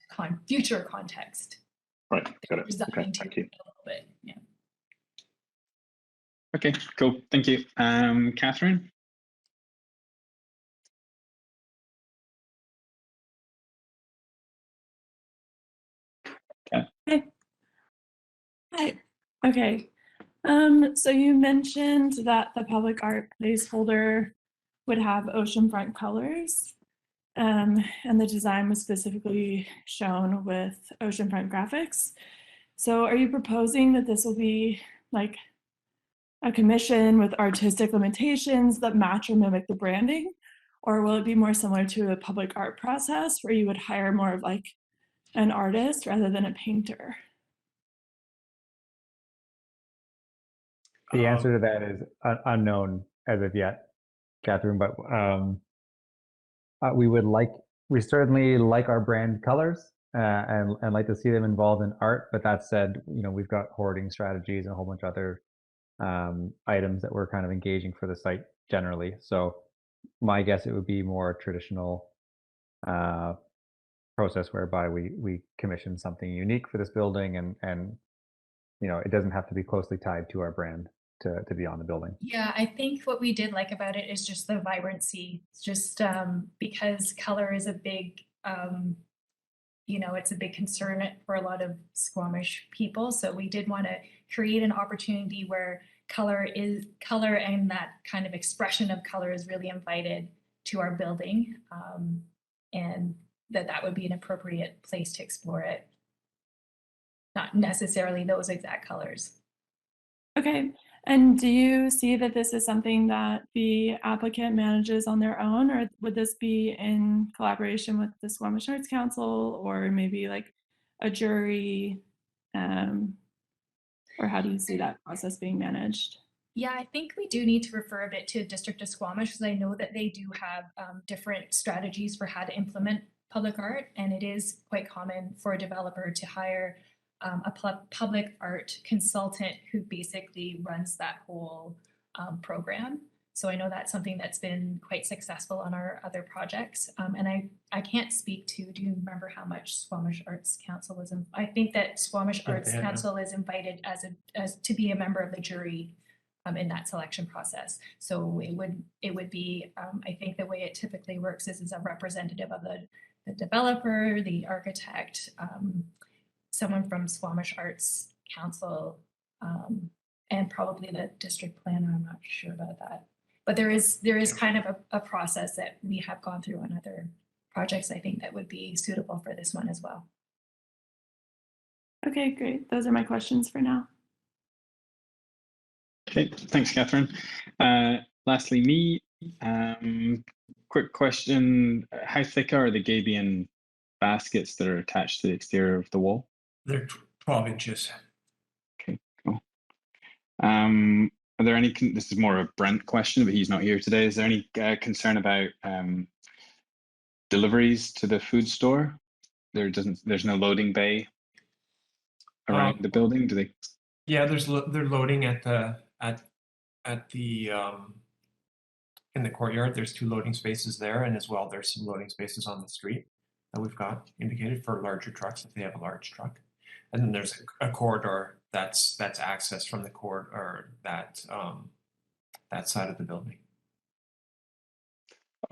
future context. Right, got it. Okay, Okay, thank you. A little bit, yeah. Okay, cool. Thank you. Catherine? Hey. Hi. Okay. So you mentioned that the public art placeholder would have oceanfront colors, and the design was specifically shown with oceanfront graphics. So are you proposing that this will be like a commission with artistic limitations that match or mimic the branding? Or will it be more similar to a public art process where you would hire more of like an artist rather than a painter? The answer to that is unknown as of yet, Catherine, but we certainly like our brand colors and like to see them involved in art. But that said, we've got hoarding strategies and a whole bunch of other items that we're kind of engaging for the site generally. So my guess it would be more traditional process whereby we commission something unique for this building, and it doesn't have to be closely tied to our brand to be on the building. Yeah, I think what we did like about it is just the vibrancy. It's just because color is a big, it's a big concern for a lot of Squamish people. So we did want to create an opportunity where color and that kind of expression of color is really invited to our building, and that would be an appropriate place to explore it. Not necessarily those exact colors. Okay. And do you see that this is something that the applicant manages on their own, or would this be in collaboration with the Squamish Arts Council, or maybe like a jury? Or how do you see that process being managed? Yeah, I think we do need to refer a bit to District of Squamish, because I know that they do have different strategies for how to implement public art, and it is quite common for a developer to hire a public art consultant who basically runs that whole program. So I know that's something that's been quite successful on our other projects. And I can't speak to, do you remember how much Squamish Arts Council was in? I think that Squamish Arts Council is invited as to be a member of the jury in that selection process. So it would be, I think the way it typically works is as a representative of the developer, the architect, someone from Squamish Arts Council, and probably the district planner. I'm not sure about that. But there is kind of a process that we have gone through on other projects, I think, that would be suitable for this one as well. Okay, great. Those are my questions for now. Okay, thanks, Catherine. Lastly, me. Quick question. How thick are the gabion baskets that are attached to the exterior of the wall? They're 12 inches. Okay, cool. Are there any, this is more a Brent question, but he's not here today. Is there any concern about deliveries to the food store? There's no loading bay around the building, do they? Yeah, they're loading at the in the courtyard. There's 2 loading spaces there, and as well there's some loading spaces on the street that we've got indicated for larger trucks if they have a large truck. And then there's a corridor that's accessed from the corridor, that side of the building.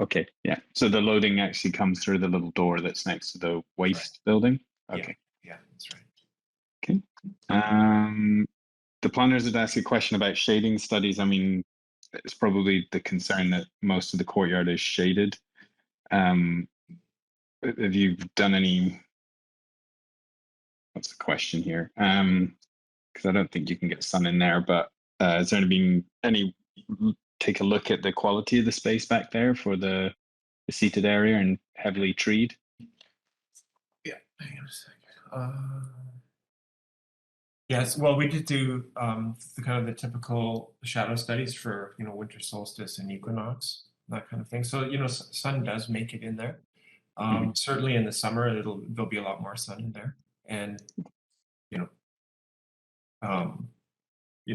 Okay, yeah. So the loading actually comes through the little door that's next to the waste building? Okay. Yeah, that's right. Okay. The planners had asked a question about shading studies. I mean, it's probably the concern that most of the courtyard is shaded. Have you done any, what's the question here? Because I don't think you can get sun in there, but has there been any take a look at the quality of the space back there for the seated area and heavily treed? Yeah, hang on a second. Yes, well, we did do the kind of the typical shadow studies for, you know, winter solstice and equinox, that kind of thing. So, you know, sun does make it in there. Certainly in the summer, there'll be a lot more sun in there, and you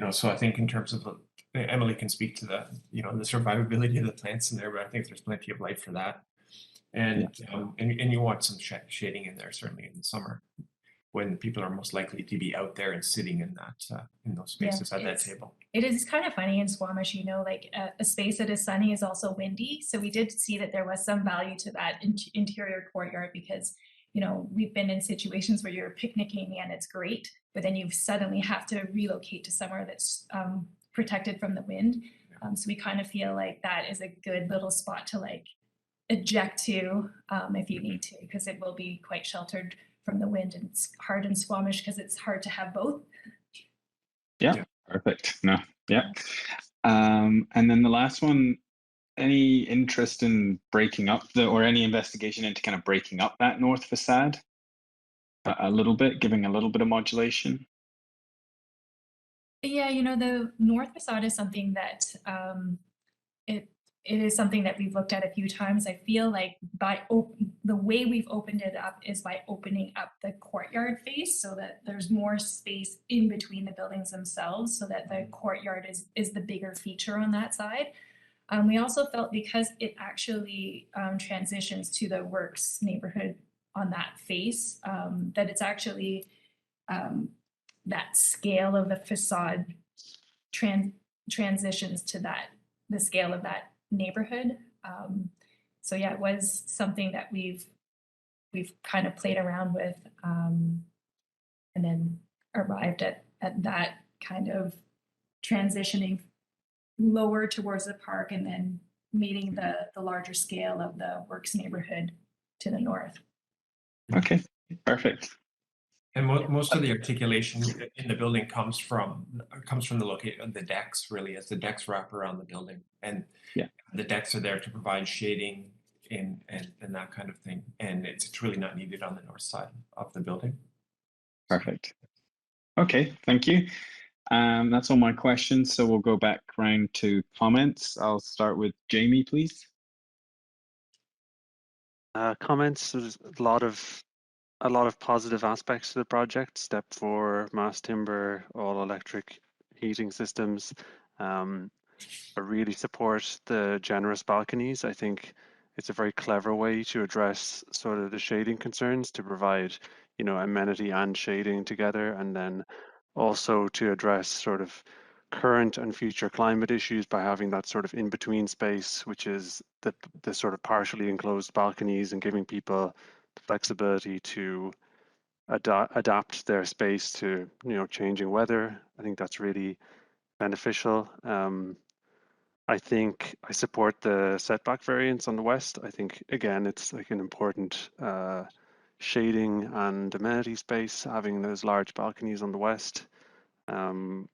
know, so I think in terms of Emily can speak to the, you know, the survivability of the plants in there, but I think there's plenty of light for that, and and you want some shading in there certainly in the summer, when people are most likely to be out there and sitting in that in those spaces at that table. It is kind of funny in Squamish, you know, like a space that is sunny is also windy. So we did see that there was some value to that interior courtyard, because, you know, we've been in situations where you're picnicking and it's great, but then you suddenly have to relocate to somewhere that's protected from the wind. So we kind of feel like that is a good little spot to like eject to if you need to, because it will be quite sheltered from the wind, and it's hard in Squamish because it's hard to have both. Yeah. Perfect. No, yeah. And then the last one, any interest in breaking up or any investigation into kind of breaking up that north facade a little bit, giving a little bit of modulation? Yeah, you know, the north facade is something that it is something that we've looked at a few times. I feel like the way we've opened it up is by opening up the courtyard face, so that there's more space in between the buildings themselves, so that the courtyard is the bigger feature on that side. We also felt, because it actually transitions to the works neighborhood on that face, that it's actually that scale of the facade transitions to the scale of that neighborhood. So yeah, it was something that we've kind of played around with, and then arrived at that kind of transitioning lower towards the park, and then meeting the larger scale of the works neighborhood to the north. Okay, perfect. And most of the articulation in the building comes from the location, the decks, really, as the decks wrap around the building, and the decks are there to provide shading and that kind of thing, and it's really not needed on the north side of the building. Perfect. Okay, thank you. That's all my questions, so we'll go back round to comments. I'll start with Jamie, please. Comments. There's a lot of positive aspects to the project. Step 4, mass timber, all electric heating systems. I really support the generous balconies. I think it's a very clever way to address sort of the shading concerns, to provide, you know, amenity and shading together, and then also to address sort of current and future climate issues by having that sort of in-between space, which is the sort of partially enclosed balconies, and giving people the flexibility to adapt their space to, you know, changing weather. I think that's really beneficial. I think I support the setback variance on the west. I think, again, it's like an important shading and amenity space, having those large balconies on the west. I'm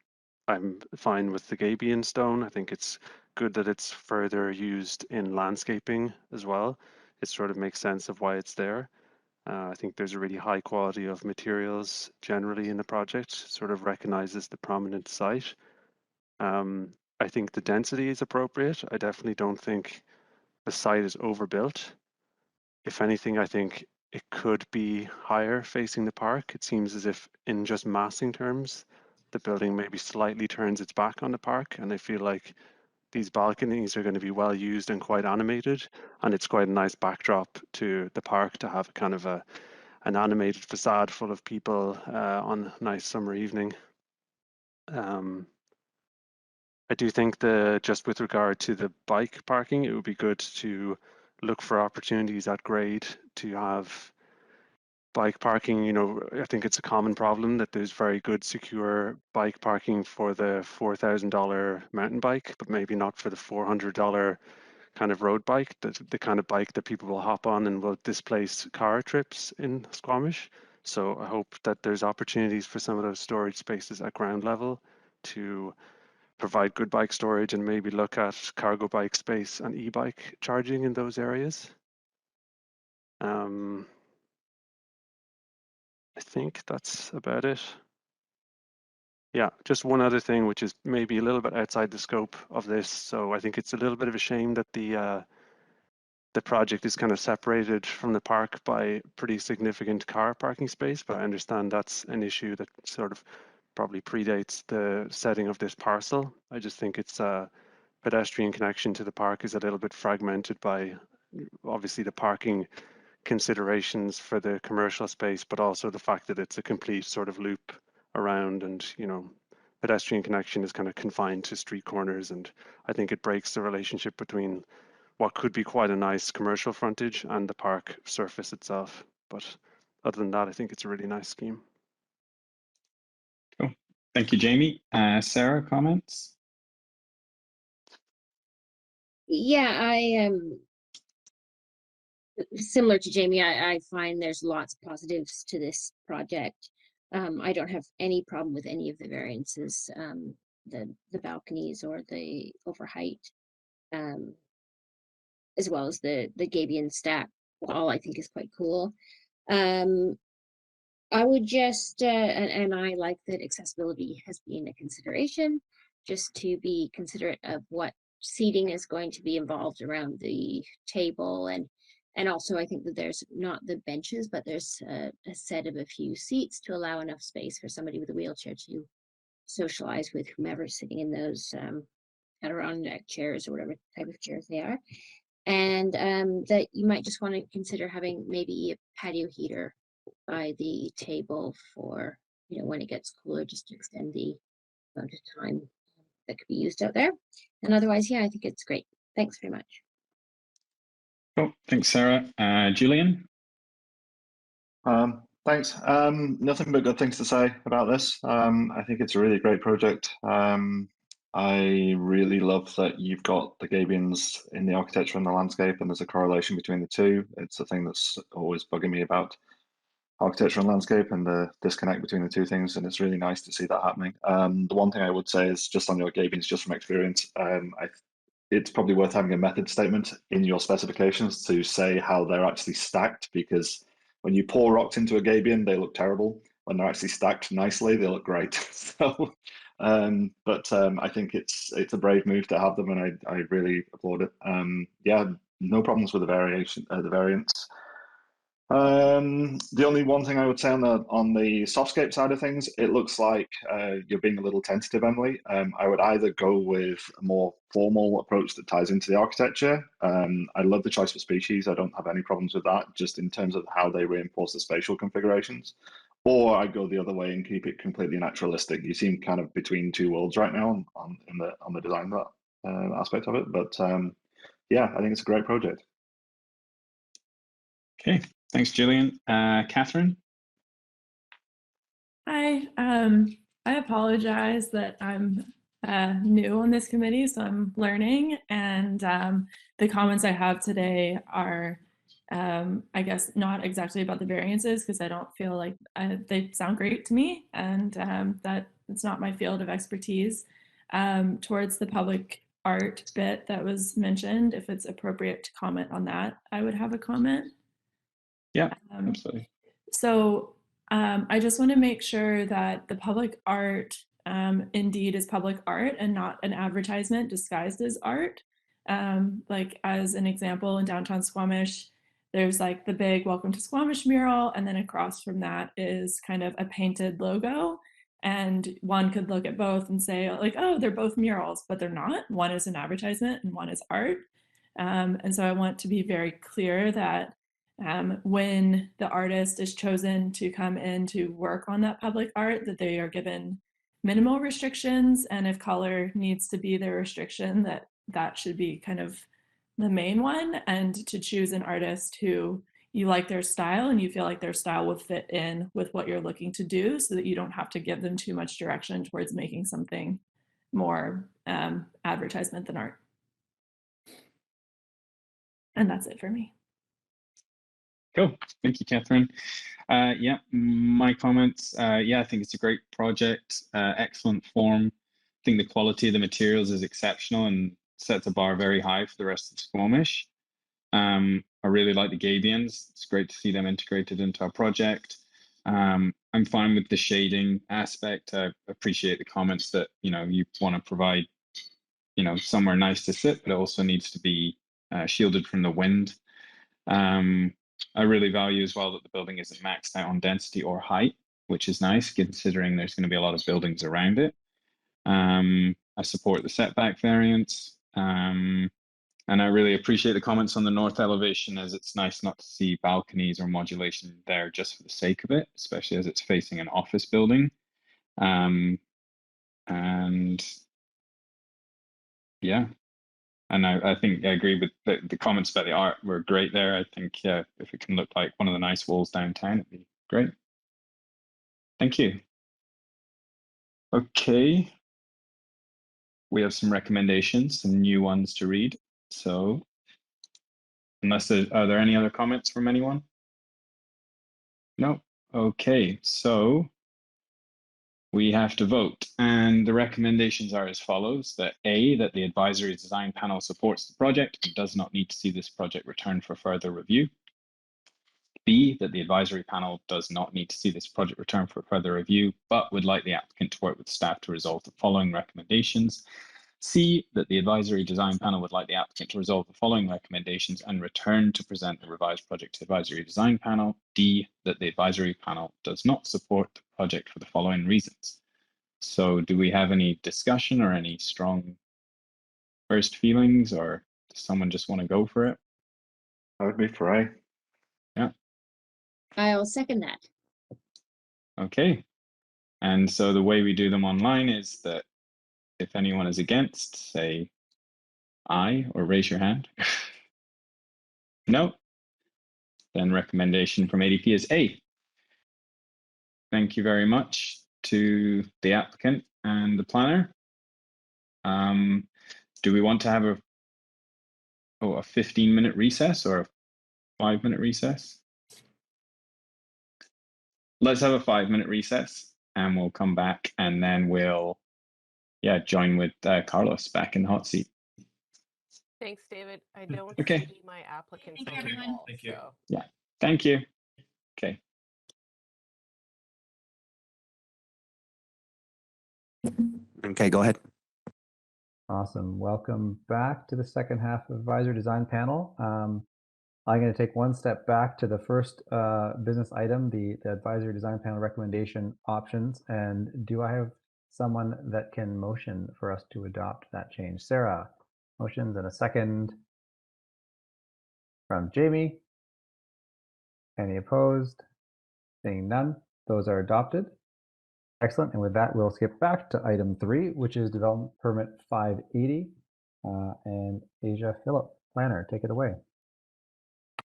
fine with the gabion stone. I think it's good that it's further used in landscaping as well. It sort of makes sense of why it's there. I think there's a really high quality of materials generally in the project, sort of recognizes the prominent site. I think the density is appropriate. I definitely don't think the site is overbuilt. If anything, I think it could be higher facing the park. It seems as if, in just massing terms, the building maybe slightly turns its back on the park, and I feel like these balconies are going to be well used and quite animated, and it's quite a nice backdrop to the park to have kind of an animated facade full of people on a nice summer evening. I do think just with regard to the bike parking, it would be good to look for opportunities at grade to have bike parking. You know, I think it's a common problem that there's very good secure bike parking for the $4,000 mountain bike, but maybe not for the $400 kind of road bike, the kind of bike that people will hop on and will displace car trips in Squamish. So I hope that there's opportunities for some of those storage spaces at ground level to provide good bike storage, and maybe look at cargo bike space and e-bike charging in those areas. I think that's about it. Yeah, just one other thing, which is maybe a little bit outside the scope of this. So I think it's a little bit of a shame that the project is kind of separated from the park by pretty significant car parking space, but I understand that's an issue that sort of probably predates the setting of this parcel. I just think it's pedestrian connection to the park is a little bit fragmented by obviously the parking considerations for the commercial space, but also the fact that it's a complete sort of loop around, and pedestrian connection is kind of confined to street corners, and I think it breaks the relationship between what could be quite a nice commercial frontage and the park surface itself. But other than that, I think it's a really nice scheme. Cool. Thank you, Jamie. Sarah, comments? Yeah, I am similar to Jamie. I find there's lots of positives to this project. I don't have any problem with any of the variances, the balconies or the overheight, as well as the gabion stack wall. I think is quite cool. I would just, and I like that accessibility has been a consideration, just to be considerate of what seating is going to be involved around the table. And also I think that there's not the benches, but there's a set of a few seats to allow enough space for somebody with a wheelchair to socialize with whomever's sitting in those Adirondack chairs or whatever type of chairs they are. And that you might just want to consider having maybe a patio heater by the table for, when it gets cooler, just to extend the amount of time that could be used out there. And otherwise, yeah, I think it's great. Thanks very much. Cool. Thanks, Sarah. Julian? Thanks. Nothing but good things to say about this. I think it's a really great project. I really love that you've got the gabions in the architecture and the landscape, and there's a correlation between the two. It's a thing that's always bugging me about architecture and landscape and the disconnect between the two things, and it's really nice to see that happening. The one thing I would say is just on your gabions, just from experience, it's probably worth having a method statement in your specifications to say how they're actually stacked, because when you pour rocks into a gabion, they look terrible. When they're actually stacked nicely, they look great. So, I think it's a brave move to have them, and I really applaud it. Yeah, no problems with the variants. The only one thing I would say on the softscape side of things, it looks like you're being a little tentative, Emily. I would either go with a more formal approach that ties into the architecture. I love the choice for species. I don't have any problems with that, just in terms of how they reinforce the spatial configurations. Or I go the other way and keep it completely naturalistic. You seem kind of between two worlds right now on the design aspect of it. But yeah, I think it's a great project. Okay, thanks, Julian. Catherine? Hi, I apologize that I'm new on this committee, so I'm learning, and the comments I have today are, I guess, not exactly about the variances, because I don't feel like they sound great to me, and that it's not my field of expertise. Towards the public art bit that was mentioned, if it's appropriate to comment on that, I would have a comment. Yeah, absolutely. So I just want to make sure that the public art indeed is public art and not an advertisement disguised as art. Like, as an example, in downtown Squamish, there's like the big Welcome to Squamish mural, and then across from that is kind of a painted logo. And one could look at both and say, like, oh, they're both murals, but they're not. One is an advertisement and one is art. And so I want to be very clear that when the artist is chosen to come in to work on that public art, that they are given minimal restrictions, and if color needs to be their restriction, that should be kind of the main one, and to choose an artist who you like their style and you feel like their style will fit in with what you're looking to do, so that you don't have to give them too much direction towards making something more advertisement than art. And that's it for me. Cool. Thank you, Catherine. Yeah, my comments. Yeah, I think it's a great project, excellent form. I think the quality of the materials is exceptional and sets a bar very high for the rest of Squamish. I really like the gabions. It's great to see them integrated into our project. I'm fine with the shading aspect. I appreciate the comments that, you know, you want to provide, you know, somewhere nice to sit, but it also needs to be shielded from the wind. I really value as well that the building isn't maxed out on density or height, which is nice considering there's going to be a lot of buildings around it. I support the setback variance. And I really appreciate the comments on the north elevation, as it's nice not to see balconies or modulation there just for the sake of it, especially as it's facing an office building. And yeah, and I think I agree with the comments about the art were great there. I think, yeah, if it can look like one of the nice walls downtown, it'd be great. Thank you. Okay. We have some recommendations, some new ones to read. So unless are there any other comments from anyone? No. Okay, so we have to vote, and the recommendations are as follows: that A, that the advisory design panel supports the project and does not need to see this project returned for further review. B, that the advisory panel does not need to see this project returned for further review, but would like the applicant to work with staff to resolve the following recommendations. C, that the advisory design panel would like the applicant to resolve the following recommendations and return to present the revised project to the advisory design panel. D, that the advisory panel does not support the project for the following reasons. So do we have any discussion or any strong first feelings, or does someone just want to go for it? I would be for A. Yeah. I'll second that. Okay. And so the way we do them online is that if anyone is against, say aye or raise your hand. No. Then recommendation from ADP is A. Thank you very much to the applicant and the planner. Do we want to have a 15-minute recess or a 5-minute recess? Let's have a 5-minute recess and we'll come back, and then we'll join with Carlos back in the hot seat. Thanks, David. I don't Okay. see my applicants Thank you, on the everyone. call, Thank you. so- Yeah, thank you. Okay. Okay, go ahead. Awesome. Welcome back to the second half of Advisory Design Panel. I'm going to take one step back to the first business item, the Advisory Design Panel recommendation options. And do I have someone that can motion for us to adopt that change? Sarah, motions, and a second from Jamie. Any opposed? Seeing none, those are adopted. Excellent. And with that, we'll skip back to item 3, which is development permit 580. And Asia Phillip, planner, take it away.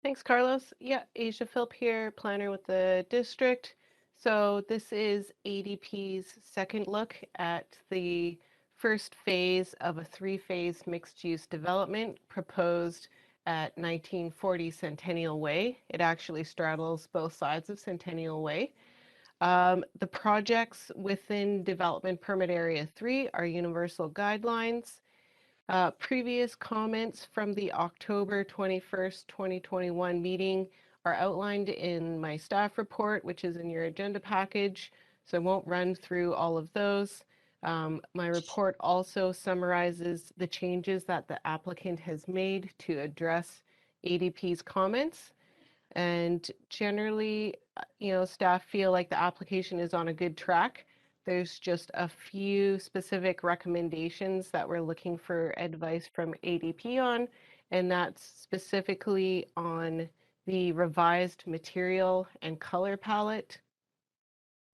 Thanks, Carlos. Yeah, Asia Philp here, planner with the district. So this is ADP's second look at the first phase of a 3-phase mixed-use development proposed at 1940 Centennial Way. It actually straddles both sides of Centennial Way. The projects within Development Permit Area 3 are universal guidelines. Previous comments from the October 21st, 2021 meeting are outlined in my staff report, which is in your agenda package, so I won't run through all of those. My report also summarizes the changes that the applicant has made to address ADP's comments. And generally, staff feel like the application is on a good track. There's just a few specific recommendations that we're looking for advice from ADP on, and that's specifically on the revised material and color palette,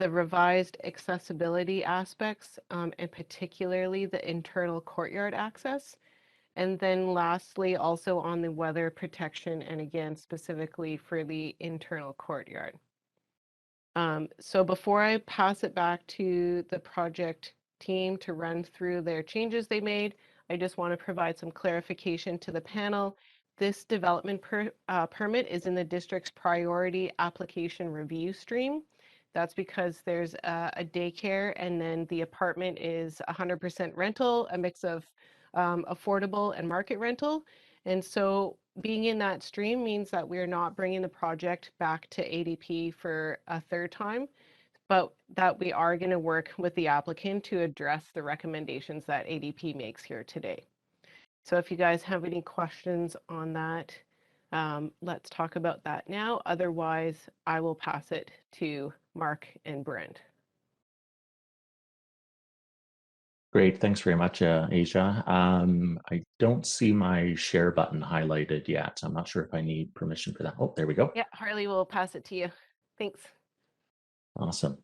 the revised accessibility aspects, and particularly the internal courtyard access. And then lastly, also on the weather protection, and again, specifically for the internal courtyard. So before I pass it back to the project team to run through their changes they made, I just want to provide some clarification to the panel. This development permit is in the district's priority application review stream. That's because there's a daycare, and then the apartment is 100% rental, a mix of affordable and market rental. And so being in that stream means that we're not bringing the project back to ADP for a third time, but that we are going to work with the applicant to address the recommendations that ADP makes here today. So if you guys have any questions on that, let's talk about that now. Otherwise, I will pass it to Mark and Brent. Great, thanks very much, Asia. I don't see my share button highlighted yet. I'm not sure if I need permission for that. Oh, there we go. Yeah, Harley will pass it to you. Thanks. Awesome.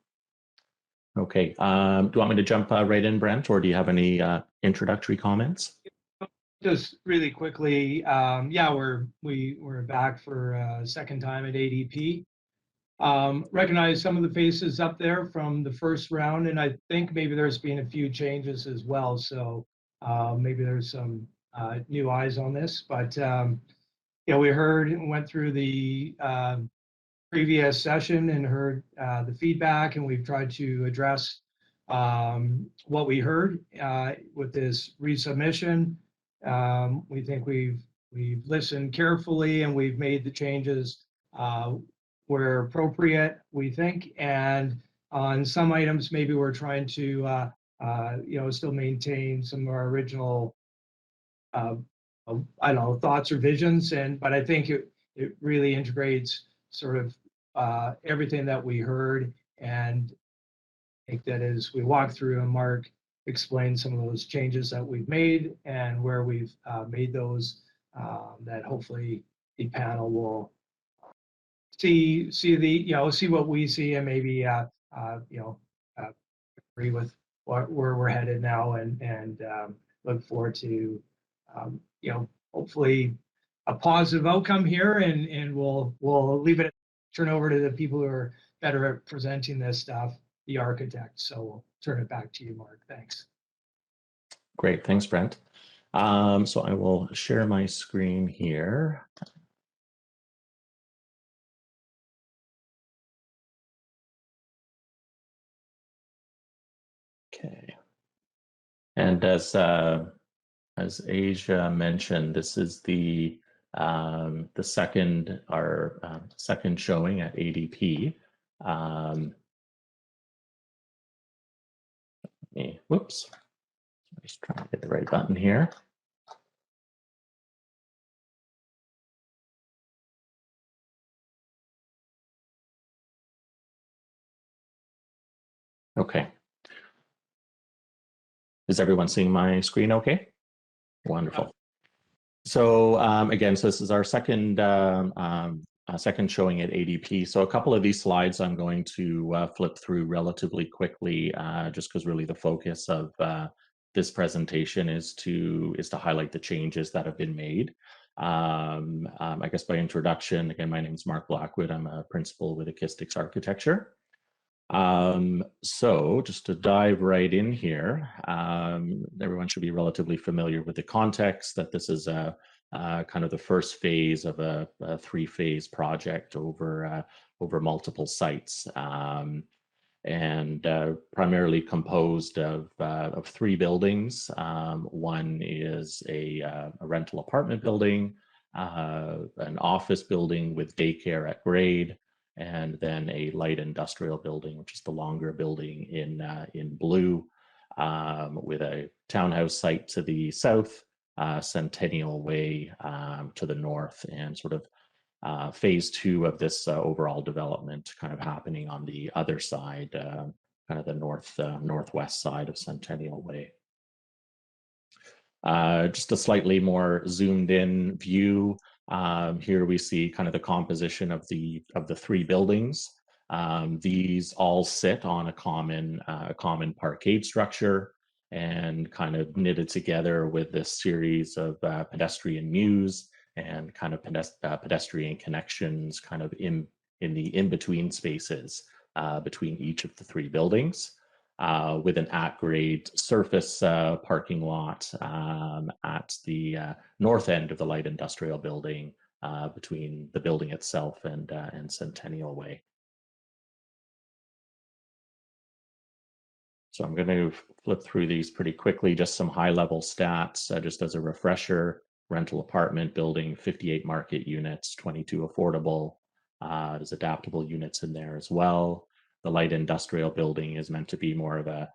Okay, do you want me to jump right in, Brent, or do you have any introductory comments? Just really quickly, yeah, we're back for a second time at ADP. Recognize some of the faces up there from the first round, and I think maybe there's been a few changes as well. So maybe there's some new eyes on this. But yeah, we heard and went through the previous session and heard the feedback, and we've tried to address what we heard with this resubmission. We think we've listened carefully, and we've made the changes where appropriate, we think. And on some items, maybe we're trying to still maintain some of our original I don't know, thoughts or visions. But I think it really integrates sort of everything that we heard. And I think that as we walk through and Mark explained some of those changes that we've made and where we've made those, that hopefully the panel will see what we see and maybe agree with where we're headed now, and look forward to hopefully a positive outcome here, and we'll leave it, turn over to the people who are better at presenting this stuff, the architect. So we'll turn it back to you, Mark. Thanks. Great, thanks, Brent. So I will share my screen here. Okay. And as Asia mentioned, this is the second second showing at ADP. Whoops. Just trying to get the right button here. Okay. Is everyone seeing my screen okay? Wonderful. So again, so this is our second second showing at ADP. So a couple of these slides I'm going to flip through relatively quickly, just because really the focus of this presentation is to highlight the changes that have been made. I guess by introduction, again, my name is Mark Blackwood. I'm a principal with Acoustics Architecture. So just to dive right in here, everyone should be relatively familiar with the context that this is kind of the first phase of a three-phase project over multiple sites, and primarily composed of three buildings. One is a rental apartment building, an office building with daycare at grade, and then a light industrial building, which is the longer building in blue, with a townhouse site to the south, Centennial Way to the north, and sort of phase two of this overall development kind of happening on the other side, kind of the northwest side of Centennial Way. Just a slightly more zoomed in view. Here we see kind of the composition of the three buildings. These all sit on a common parkade structure and kind of knitted together with this series of pedestrian mews and kind of pedestrian connections kind of in the in-between spaces between each of the three buildings. With an at-grade surface parking lot at the north end of the light industrial building between the building itself and Centennial Way. So I'm going to flip through these pretty quickly, just some high-level stats, just as a refresher. Rental apartment building, 58 market units, 22 affordable. There's adaptable units in there as well. the light industrial building is meant to be more of a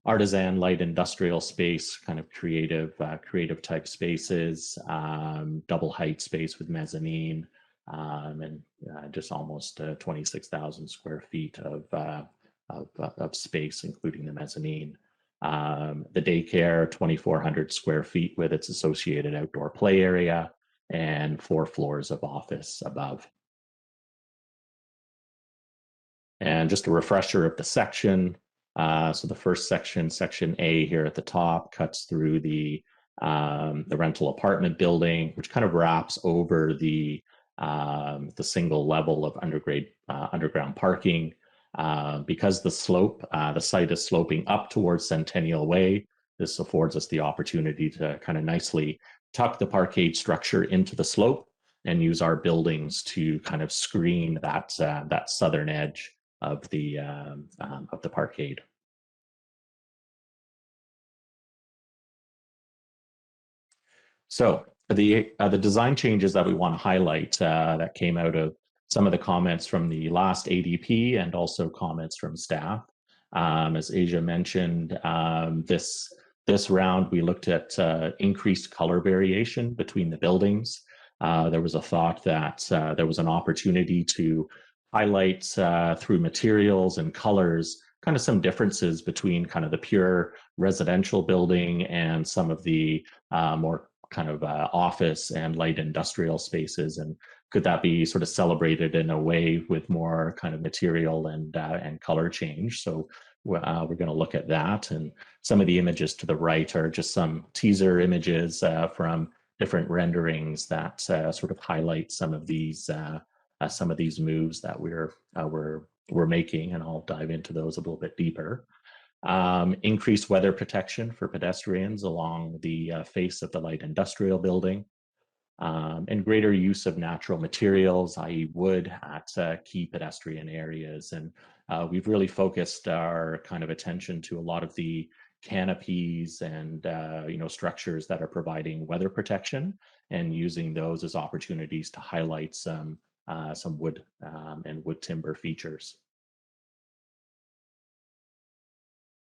artisan light industrial space, kind of creative type spaces, double height space with mezzanine, and just almost 26,000 square feet of space, including the mezzanine. The daycare, 2,400 square feet with its associated outdoor play area, and 4 floors of office above. And just a refresher of the section. So the first section, Section A here at the top, cuts through the rental apartment building, which kind of wraps over the single level of underground parking. Because the site is sloping up towards Centennial Way, this affords us the opportunity to kind of nicely tuck the parkade structure into the slope and use our buildings to kind of screen that southern edge of the parkade. So the design changes that we want to highlight that came out of some of the comments from the last ADP and also comments from staff. As Asia mentioned, this round we looked at increased color variation between the buildings. There was a thought that there was an opportunity to highlight through materials and colors kind of some differences between kind of the pure residential building and some of the more kind of office and light industrial spaces, and could that be sort of celebrated in a way with more kind of material and color change? So we're going to look at that, and some of the images to the right are just some teaser images from different renderings that sort of highlight some of these moves that we're making, and I'll dive into those a little bit deeper. Increased weather protection for pedestrians along the face of the light industrial building, and greater use of natural materials, i.e. wood, at key pedestrian areas. And we've really focused our kind of attention to a lot of the canopies and structures that are providing weather protection, and using those as opportunities to highlight some wood and wood timber features.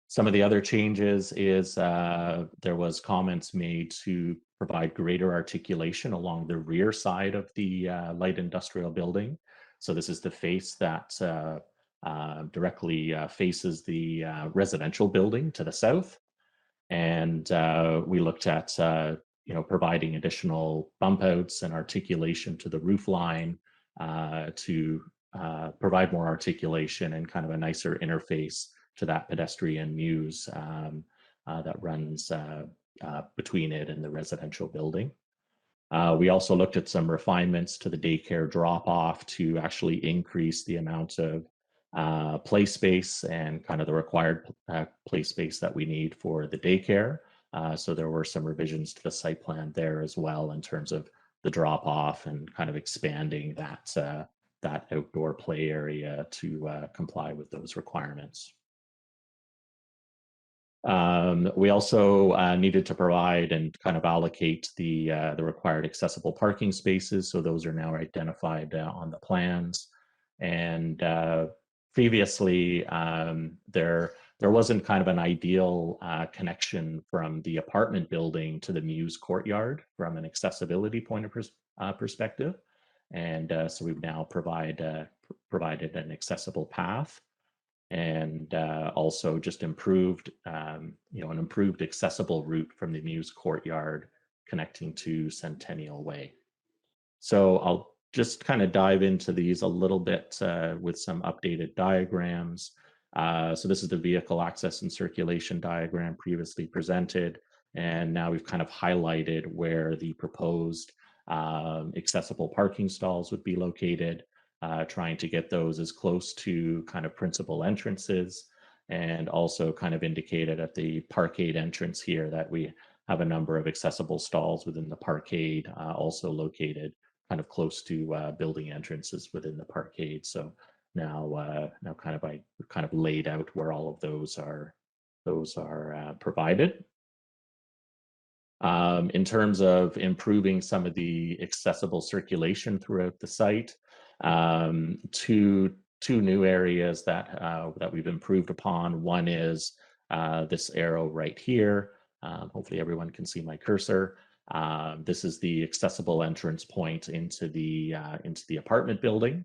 Some of the other changes is there was comments made to provide greater articulation along the rear side of the light industrial building. So this is the face that directly faces the residential building to the south. And we looked at providing additional bump outs and articulation to the roof line to provide more articulation and kind of a nicer interface to that pedestrian muse that runs between it and the residential building. We also looked at some refinements to the daycare drop-off to actually increase the amount of play space and kind of the required play space that we need for the daycare. So there were some revisions to the site plan there as well in terms of the drop-off and kind of expanding that outdoor play area to comply with those requirements. We also needed to provide and kind of allocate the required accessible parking spaces. So those are now identified on the plans. And previously, there wasn't kind of an ideal connection from the apartment building to the Muse courtyard from an accessibility point of perspective. And so we've now provided an accessible path, and also just improved, an improved accessible route from the Muse courtyard connecting to Centennial Way. So I'll just kind of dive into these a little bit with some updated diagrams. So this is the vehicle access and circulation diagram previously presented, and now we've kind of highlighted where the proposed accessible parking stalls would be located. Trying to get those as close to kind of principal entrances, and also kind of indicated at the parkade entrance here that we have a number of accessible stalls within the parkade, also located kind of close to building entrances within the parkade. So now kind of laid out where all of those are provided. In terms of improving some of the accessible circulation throughout the site, two two new areas that that we've improved upon. One is this arrow right here. Hopefully everyone can see my cursor. This is the accessible entrance point into the apartment building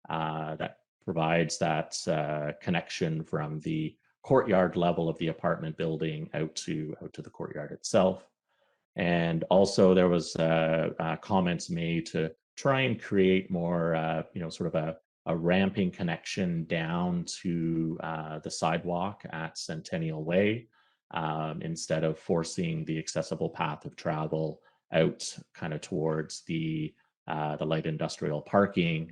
that provides that connection from the courtyard level of the apartment building out to the courtyard itself. And also there was comments made to try and create more, sort of a ramping connection down to the sidewalk at Centennial Way, instead of forcing the accessible path of travel out kind of towards the light industrial parking.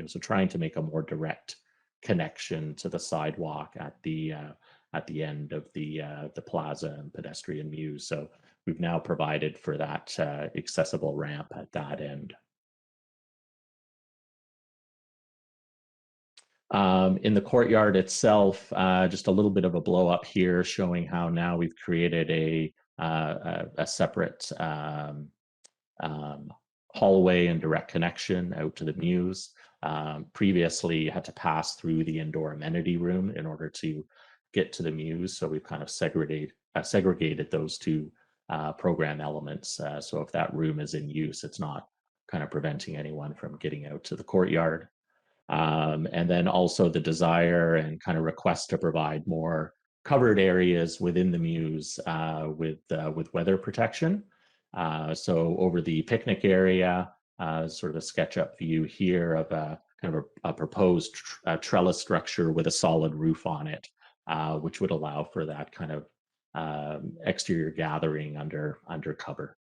So trying to make a more direct connection to the sidewalk at the end of the plaza and pedestrian muse. So we've now provided for that accessible ramp at that end. In the courtyard itself, just a little bit of a blow up here showing how now we've created a separate hallway and direct connection out to the muse. Previously, you had to pass through the indoor amenity room in order to get to the muse. So we've kind of segregated those two program elements. So if that room is in use, it's not kind of preventing anyone from getting out to the courtyard. And then also the desire and kind of request to provide more covered areas within the muse with weather protection. So over the picnic area, sort of a SketchUp view here of a kind of a proposed trellis structure with a solid roof on it, which would allow for that kind of exterior gathering under cover.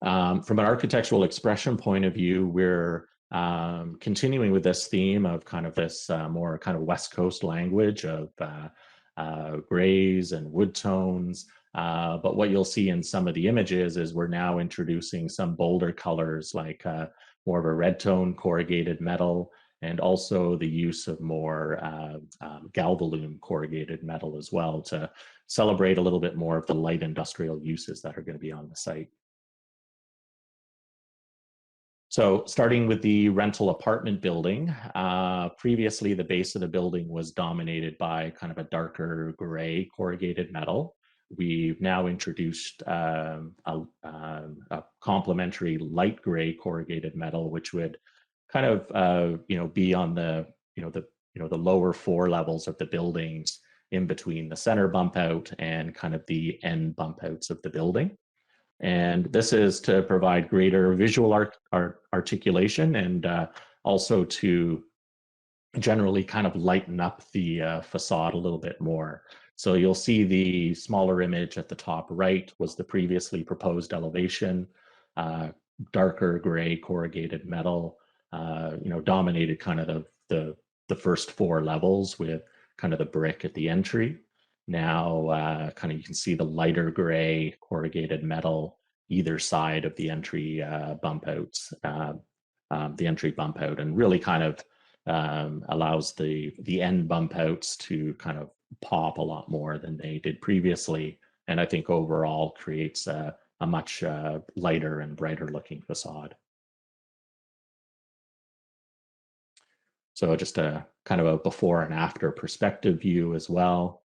From an architectural expression point of view, we're continuing with this theme of kind of this more kind of West Coast language of grays and wood tones. But what you'll see in some of the images is we're now introducing some bolder colors like more of a red tone corrugated metal, and also the use of more galvalume corrugated metal as well to celebrate a little bit more of the light industrial uses that are going to be on the site. So starting with the rental apartment building, previously the base of the building was dominated by kind of a darker gray corrugated metal. We've now introduced a complementary light gray corrugated metal, which would kind of be on the the lower four levels of the buildings in between the center bump out and kind of the end bump outs of the building. And this is to provide greater visual articulation and also to generally kind of lighten up the facade a little bit more. So you'll see the smaller image at the top right was the previously proposed elevation, darker gray corrugated metal, dominated kind of the first four levels with kind of the brick at the entry. Now, kind of you can see the lighter gray corrugated metal either side of the entry bump outs, the entry bump out, and really kind of allows the end bump outs to kind of pop a lot more than they did previously, and I think overall creates a much lighter and brighter looking facade. So just a kind of a before and after perspective view as well.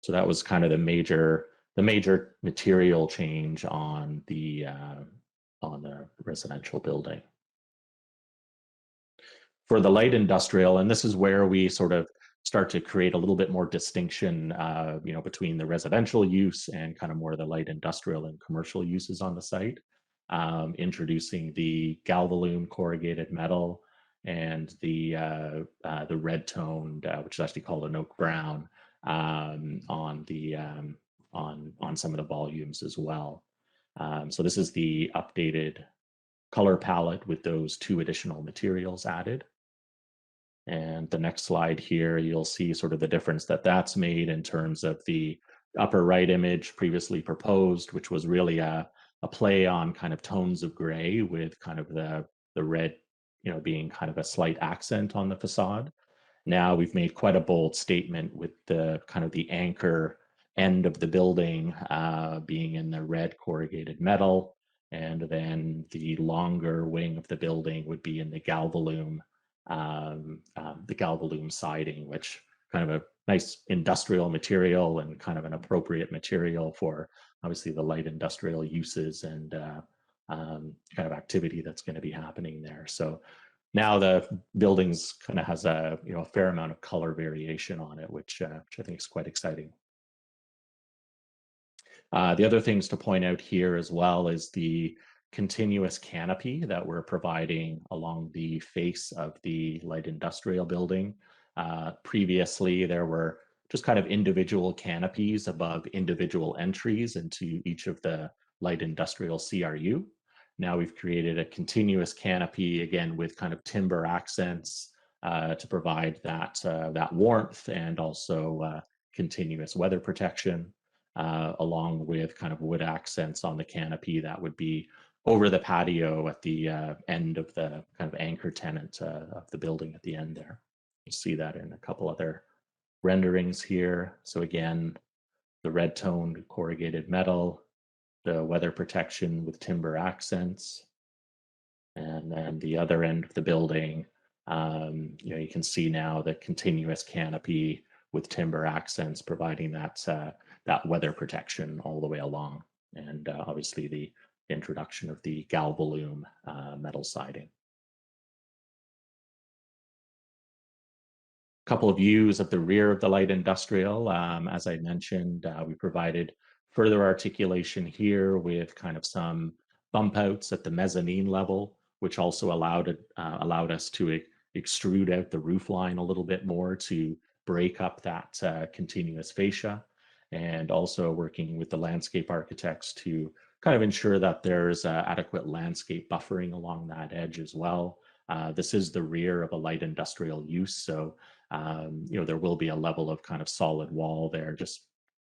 So that was kind of the major material change on the residential building. For the light industrial, and this is where we sort of start to create a little bit more distinction, between the residential use and kind of more the light industrial and commercial uses on the site. Introducing the galvalume corrugated metal and the red toned, which is actually called an oak brown, on some of the volumes as well. So this is the updated color palette with those two additional materials added. And the next slide here, you'll see sort of the difference that's made in terms of the upper right image previously proposed, which was really a play on kind of tones of gray with kind of the red, being kind of a slight accent on the facade. Now we've made quite a bold statement with the kind of the anchor end of the building being in the red corrugated metal, and then the longer wing of the building would be in the galvalume siding, which kind of a nice industrial material and kind of an appropriate material for obviously the light industrial uses and kind of activity that's going to be happening there. So now the buildings kind of has a a fair amount of color variation on it, which I think is quite exciting. The other things to point out here as well is the continuous canopy that we're providing along the face of the light industrial building. Previously, there were just kind of individual canopies above individual entries into each of the light industrial CRU. Now we've created a continuous canopy, again, with kind of timber accents to provide that warmth and also continuous weather protection. Along with kind of wood accents on the canopy that would be over the patio at the end of the kind of anchor tenant of the building at the end there. You see that in a couple other renderings here. So again, the red toned corrugated metal, the weather protection with timber accents, and then the other end of the building, you can see now the continuous canopy with timber accents providing that weather protection all the way along, and obviously the introduction of the galvalume metal siding. A couple of views at the rear of the light industrial. As I mentioned, we provided further articulation here with kind of some bump outs at the mezzanine level, which also allowed us to extrude out the roof line a little bit more to break up that continuous fascia, and also working with the landscape architects to kind of ensure that there's adequate landscape buffering along that edge as well. This is the rear of a light industrial use, so there will be a level of kind of solid wall there, just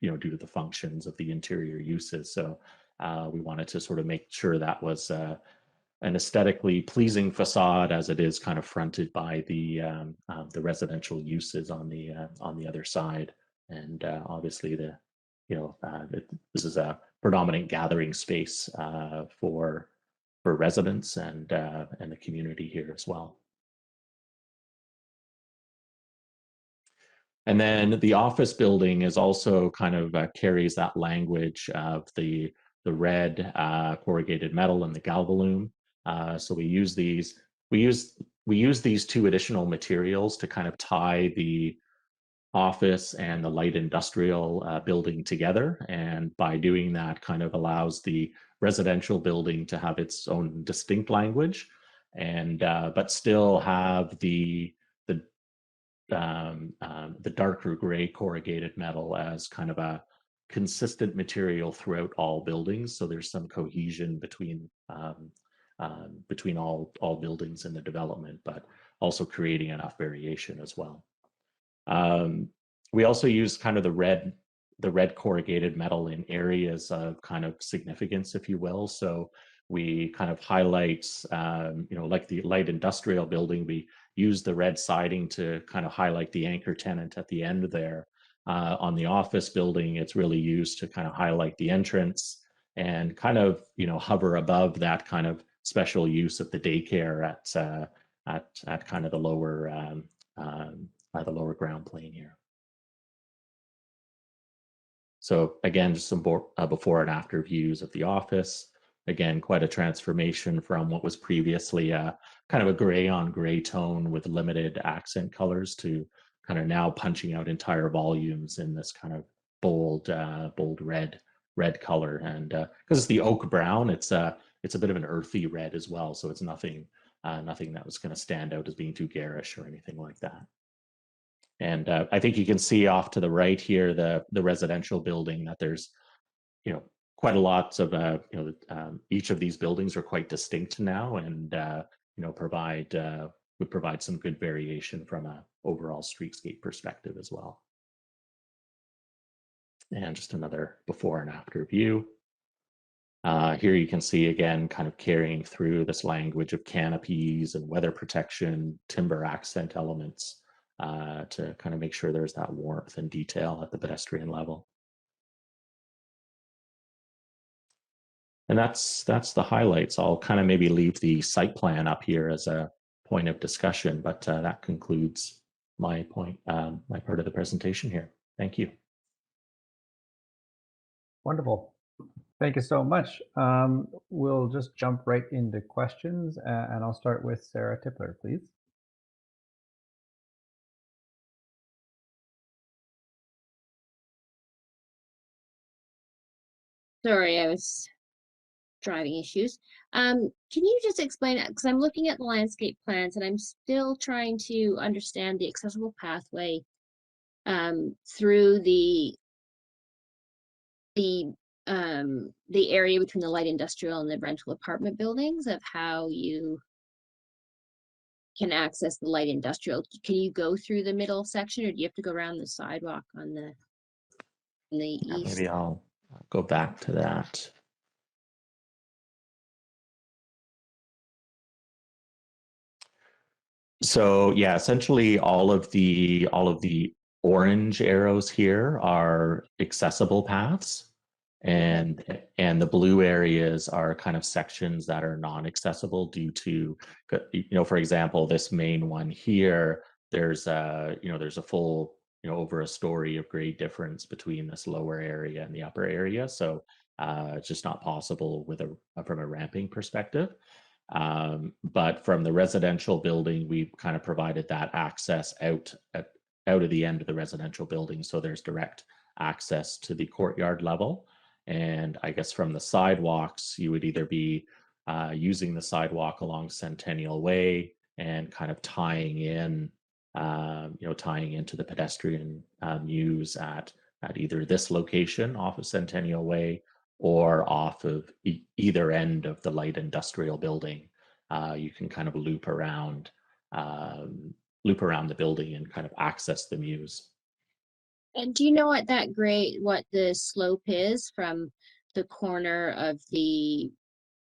due to the functions of the interior uses. So we wanted to sort of make sure that was an aesthetically pleasing facade, as it is kind of fronted by the residential uses on the other side. And obviously this is a predominant gathering space for residents and the community here as well. And then the office building is also kind of carries that language of the red corrugated metal and the galvalume. So we use these two additional materials to kind of tie the office and the light industrial building together, and by doing that kind of allows the residential building to have its own distinct language, and but still have the darker gray corrugated metal as kind of a consistent material throughout all buildings. So there's some cohesion between all buildings in the development, but also creating enough variation as well. We also use kind of the red corrugated metal in areas of kind of significance, if you will. So we kind of highlight, like the light industrial building, we use the red siding to kind of highlight the anchor tenant at the end there. On the office building, it's really used to kind of highlight the entrance and kind of, hover above that kind of special use of the daycare at kind of the lower ground plane here. So again, just some before and after views of the office. Again, quite a transformation from what was previously kind of a gray on gray tone with limited accent colors to kind of now punching out entire volumes in this kind of bold red color. And because it's the oak brown, it's a bit of an earthy red as well. So it's nothing that was going to stand out as being too garish or anything like that. And I think you can see off to the right here, the residential building, that there's, quite a lot of, each of these buildings are quite distinct now, and would provide some good variation from an overall streetscape perspective as well. And just another before and after view. Here you can see again, kind of carrying through this language of canopies and weather protection, timber accent elements, to kind of make sure there's that warmth and detail at the pedestrian level. And that's the highlights. I'll kind of maybe leave the site plan up here as a point of discussion, but that concludes my point, my part of the presentation here. Thank you. Wonderful. Thank you so much. We'll just jump right into questions, and I'll start with Sarah Tippler, please. Sorry, I was driving issues. Can you just explain it? Because I'm looking at the landscape plans and I'm still trying to understand the accessible pathway through the area between the light industrial and the rental apartment buildings, of how you can access the light industrial. Can you go through the middle section, or do you have to go around the sidewalk on the east? Maybe I'll go back to that. So yeah, essentially all of the orange arrows here are accessible paths, and the blue areas are kind of sections that are non-accessible due to, for example, this main one here, there's a full, over a story of grade difference between this lower area and the upper area. So it's just not possible from a ramping perspective. But from the residential building, we've kind of provided that access out of the end of the residential building. So there's direct access to the courtyard level. And I guess from the sidewalks, you would either be using the sidewalk along Centennial Way and kind of tying in, tying into the pedestrian use at either this location off of Centennial Way or off of either end of the light industrial building. You can kind of loop around the building and kind of access the muse. And do you know what the slope is from the corner of the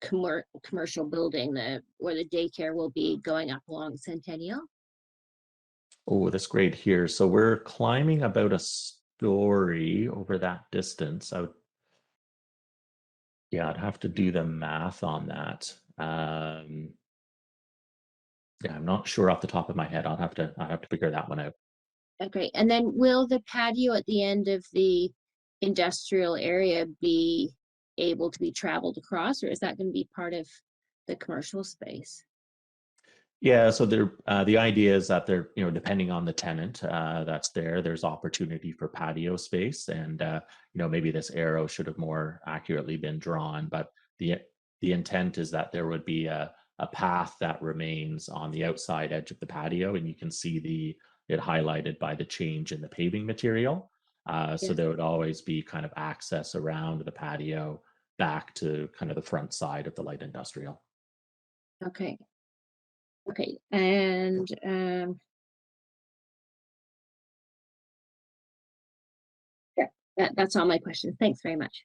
commercial building where the daycare will be going up along Centennial? Oh, this grade here. So we're climbing about a story over that distance. Yeah, I'd have to do the math on that. Yeah, I'm not sure off the top of my head. I'll have to figure that one out. Okay, and then will the patio at the end of the industrial area be able to be traveled across, or is that going to be part of the commercial space? Yeah, so the idea is that depending on the tenant that's there's opportunity for patio space, and maybe this arrow should have more accurately been drawn, but the intent is that there would be a path that remains on the outside edge of the patio, and you can see it highlighted by the change in the paving material. So there would always be kind of access around the patio back to kind of the front side of the light industrial. Okay. Okay, and yeah, that's all my questions. Thanks very much.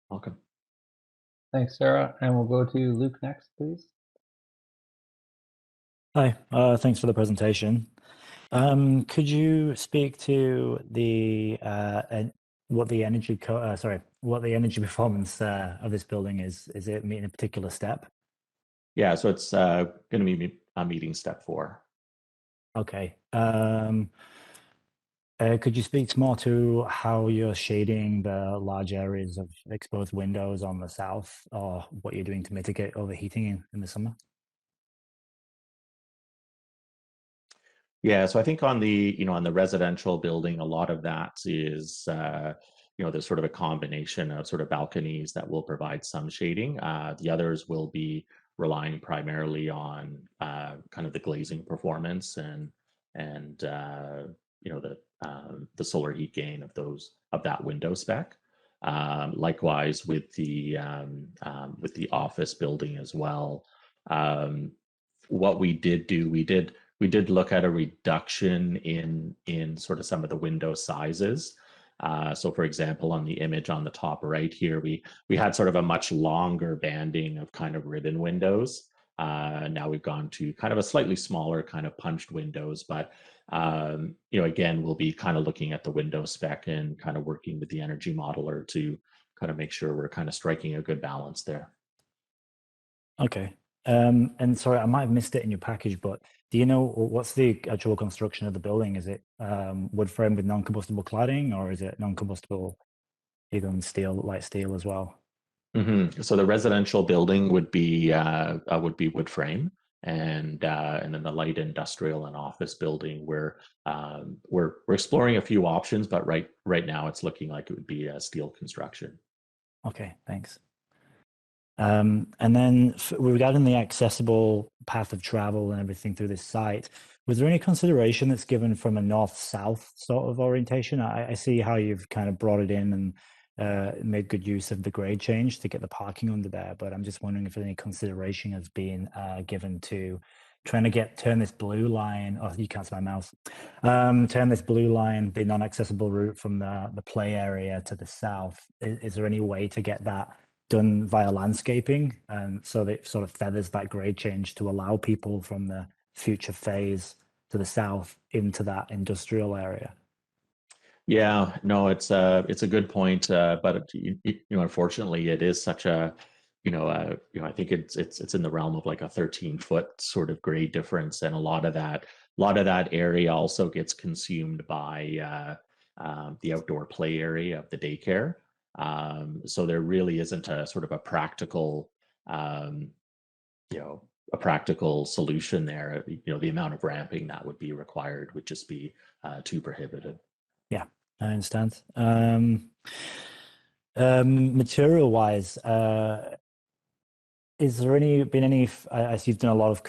Welcome. Thanks, Sarah. And we'll go to Luke next, please. Hi, thanks for the presentation. Could you speak to what the energy performance of this building is? Is it meeting a particular step? Yeah, so it's going to be meeting step 4. Okay. Could you speak more to how you're shading the large areas of exposed windows on the south, or what you're doing to mitigate overheating in the summer? Yeah, so I think on the residential building, a lot of that is there's sort of a combination of sort of balconies that will provide some shading. The others will be relying primarily on kind of the glazing performance and the solar heat gain of that window spec. Likewise with the office building as well. What we did do, we did look at a reduction in sort of some of the window sizes. So for example, on the image on the top right here, we had sort of a much longer banding of kind of ribbon windows. Now we've gone to kind of a slightly smaller kind of punched windows, but again, we'll be kind of looking at the window spec and kind of working with the energy modeler to kind of make sure we're kind of striking a good balance there. Okay. And sorry, I might have missed it in your package, but do you know what's the actual construction of the building? Is it wood frame with non-combustible cladding, or is it non-combustible, even steel, light steel as well? So the residential building would be wood frame, and then the light industrial and office building, we're exploring a few options, but right now it's looking like it would be a steel construction. Okay, thanks. And then regarding the accessible path of travel and everything through this site, was there any consideration that's given from a north-south sort of orientation? I see how you've kind of brought it in and made good use of the grade change to get the parking under there, but I'm just wondering if any consideration has been given to trying to turn this blue line, oh, you can't see my mouse, turn this blue line, the non-accessible route from the play area to the south. Is there any way to get that done via landscaping, and so that it sort of feathers that grade change to allow people from the future phase to the south into that industrial area? Yeah, no, it's a good point, but unfortunately, it is such a I think it's in the realm of like a 13-foot sort of grade difference, and a lot of that area also gets consumed by the outdoor play area of the daycare. So there really isn't a sort of a practical solution there. The amount of ramping that would be required would just be too prohibitive. Yeah, I understand. Material-wise, is there been any? I see you've done a lot of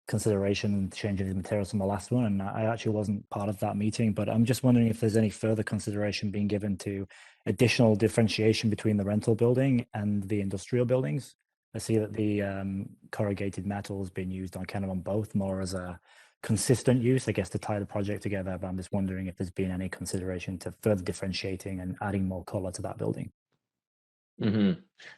consideration changing the materials from the last one, and I actually wasn't part of that meeting, but I'm just wondering if there's any further consideration being given to additional differentiation between the rental building and the industrial buildings. I see that the corrugated metal has been used on both, more as a consistent use, I guess, to tie the project together, but I'm just wondering if there's been any consideration to further differentiating and adding more color to that building.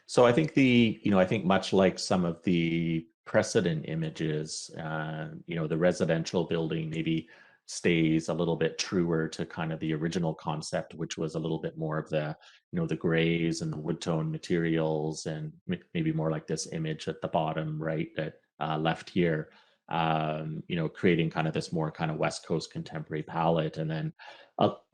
So I think I think much like some of the precedent images, the residential building maybe stays a little bit truer to kind of the original concept, which was a little bit more of the, the grays and the wood tone materials, and maybe more like this image at the bottom right that left here, creating kind of this more kind of West Coast contemporary palette, and then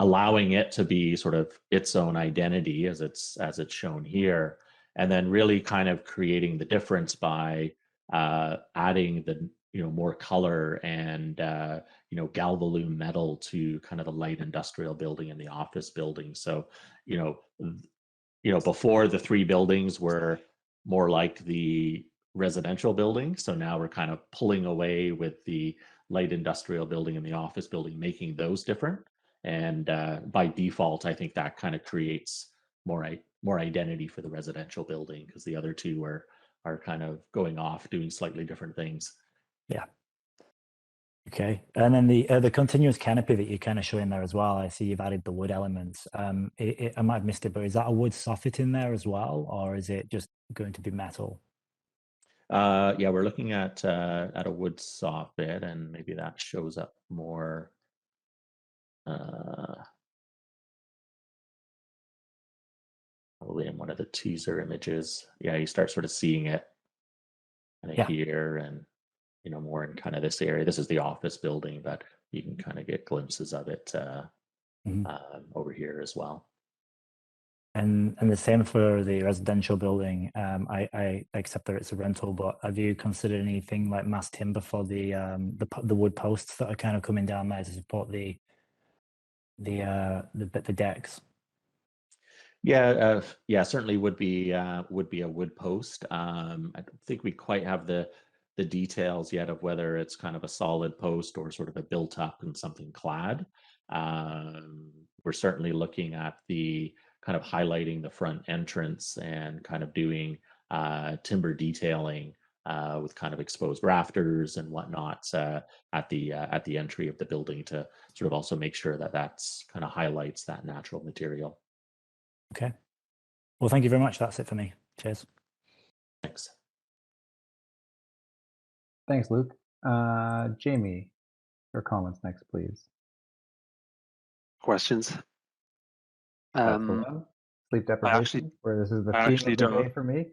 allowing it to be sort of its own identity as it's shown here, and then really kind of creating the difference by adding the more color and galvalume metal to kind of the light industrial building and the office building. So before, the three buildings were more like the residential building, so now we're kind of pulling away with the light industrial building and the office building, making those different. And by default, I think that kind of creates more identity for the residential building, because the other two are kind of going off doing slightly different things. Yeah. Okay. And then the continuous canopy that you're kind of showing there as well, I see you've added the wood elements. I might have missed it, but is that a wood soffit in there as well, or is it just going to be metal? Yeah, we're looking at a wood soffit, and maybe that shows up more. Probably in one of the teaser images. Yeah, you start sort of seeing it kind of here, and more in kind of this area. This is the office building, but you can kind of get glimpses of it over here as well. And the same for the residential building. I accept that it's a rental, but have you considered anything like mass timber for the wood posts that are kind of coming down there to support the decks? Yeah, certainly would be a wood post. I don't think we quite have the details yet of whether it's kind of a solid post or sort of a built up and something clad. We're certainly looking at the kind of highlighting the front entrance and kind of doing timber detailing with kind of exposed rafters and whatnot at the entry of the building, to sort of also make sure that that's kind of highlights that natural material. Okay. Well, thank you very much. That's it for me. Cheers. Thanks. Thanks, Luke. Jamie, your comments next, please. Questions? Is sleep deprivation, where this is the I theme actually of the don't. day for me.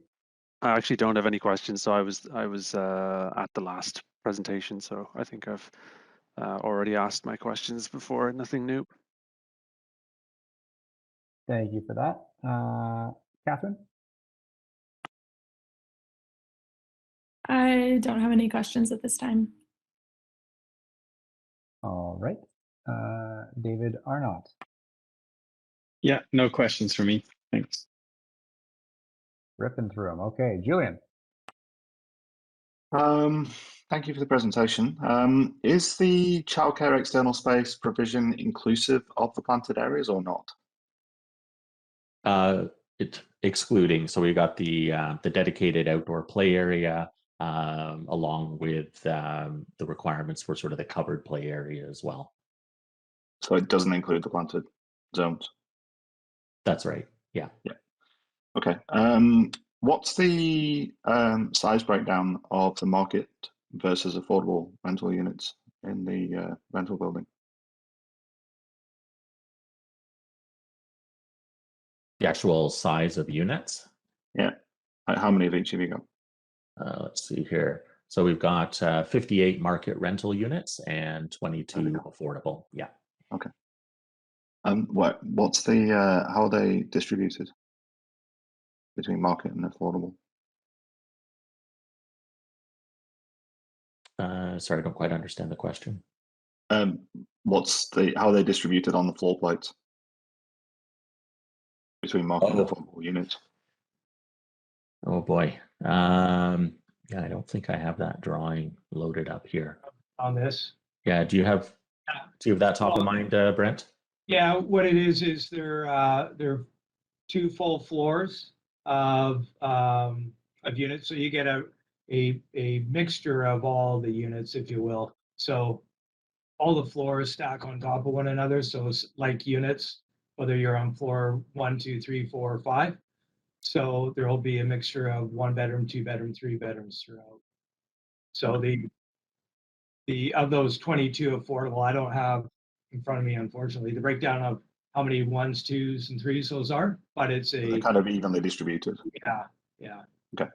I actually don't have any questions. So I was at the last presentation, so I think I've already asked my questions before. Nothing new. Thank you for that. Catherine? I don't have any questions at this time. All right. David Arnott. Yeah, no questions for me. Thanks. Ripping through them. Okay, Julian. Thank you for the presentation. Is the childcare external space provision inclusive of the planted areas or not? It excluding, so we got the dedicated outdoor play area along with the requirements for sort of the covered play area as well. So it doesn't include the planted zones? That's right. Yeah. Yeah. Okay. What's the size breakdown of the market versus affordable rental units in the rental building? The actual size of units? Yeah. How many of each have you got? Let's see here. So we've got 58 market rental units and 22 affordable. Yeah. Okay. What's the how are they distributed between market and affordable? Sorry, I don't quite understand the question. How are they distributed on the floor plates between market and affordable units? Oh boy. Yeah, I don't think I have that drawing loaded up here. On this. Yeah, do you have that top of mind, Brent? Yeah, what it is they're 2 full floors of units, so you get a mixture of all the units, if you will. So all the floors stack on top of one another, so it's like units, whether you're on floor 1, 2, 3, 4, or 5. So there will be a mixture of 1 bedroom, 2 bedroom, 3 bedrooms throughout. So the of those 22 affordable, I don't have in front of me, unfortunately, the breakdown of how many 1s, 2s, and 3s those are, but it's They're kind of evenly distributed. Yeah, yeah. Okay.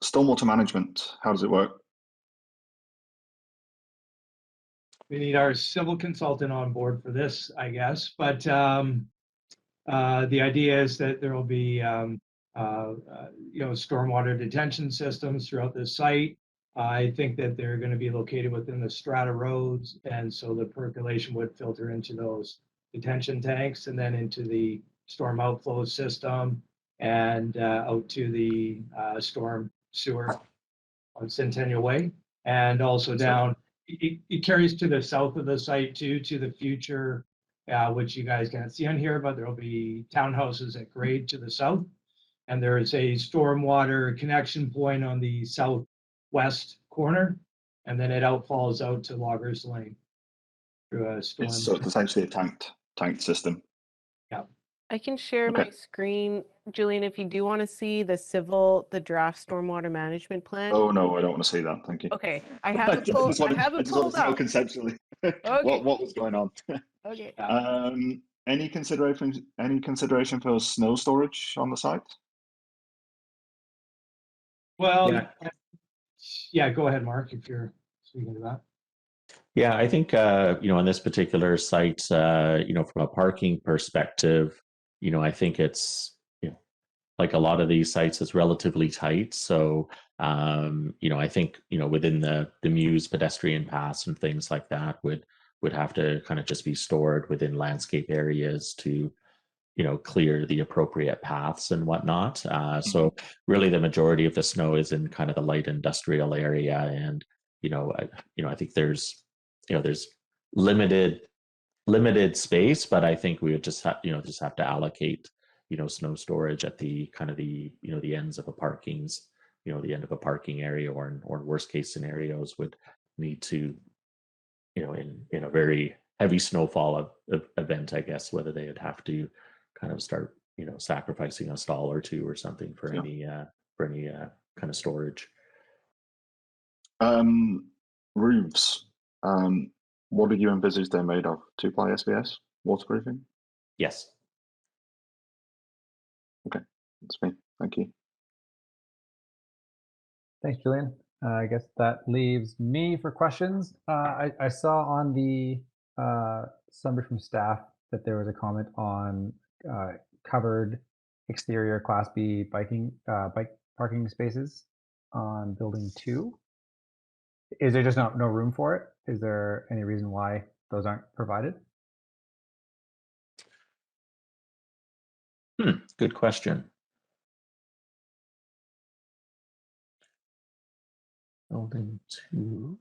Stormwater management, how does it work? We need our civil consultant on board for this, I guess, but the idea is that there will be stormwater detention systems throughout the site. I think that they're going to be located within the strata roads, and so the percolation would filter into those detention tanks and then into the storm outflow system and out to the storm sewer on Centennial Way, and also down. It carries to the south of the site too, to the future, which you guys can't see on here, but there'll be townhouses at grade to the south. And there is a stormwater connection point on the southwest corner, and then it outfalls out to Loggers Lane through a storm. So it's essentially a tanked system. Yeah. I can share my screen, Julian, if you do want to see the draft stormwater management plan. Oh no, I don't want to see that. Thank you. Okay, I have it pulled. I have it pulled know up. conceptually Okay. what was going on. Okay. Any consideration for snow storage on the site? Well, yeah, go ahead, Mark, if you're speaking to that. Yeah, I think on this particular site, from a parking perspective, I think it's like a lot of these sites is relatively tight. So I think within the Muse pedestrian paths and things like that would have to kind of just be stored within landscape areas to clear the appropriate paths and whatnot. So really the majority of the snow is in kind of the light industrial area, and I think there's limited space, but I think we would just have to allocate snow storage at the kind of the ends of a the end of a parking area, or in worst case scenarios would need to in a very heavy snowfall event, I guess, whether they would have to kind of start sacrificing a stall or two or something for any kind of storage. Roofs. What did you envisage they're made of? 2-ply SBS waterproofing? Yes. Okay, that's me. Thank you. Thanks, Julian. I guess that leaves me for questions. I saw on the summary from staff that there was a comment on covered exterior Class B bike parking spaces on building 2. Is there just no room for it? Is there any reason why those aren't provided? Good question. Building 2.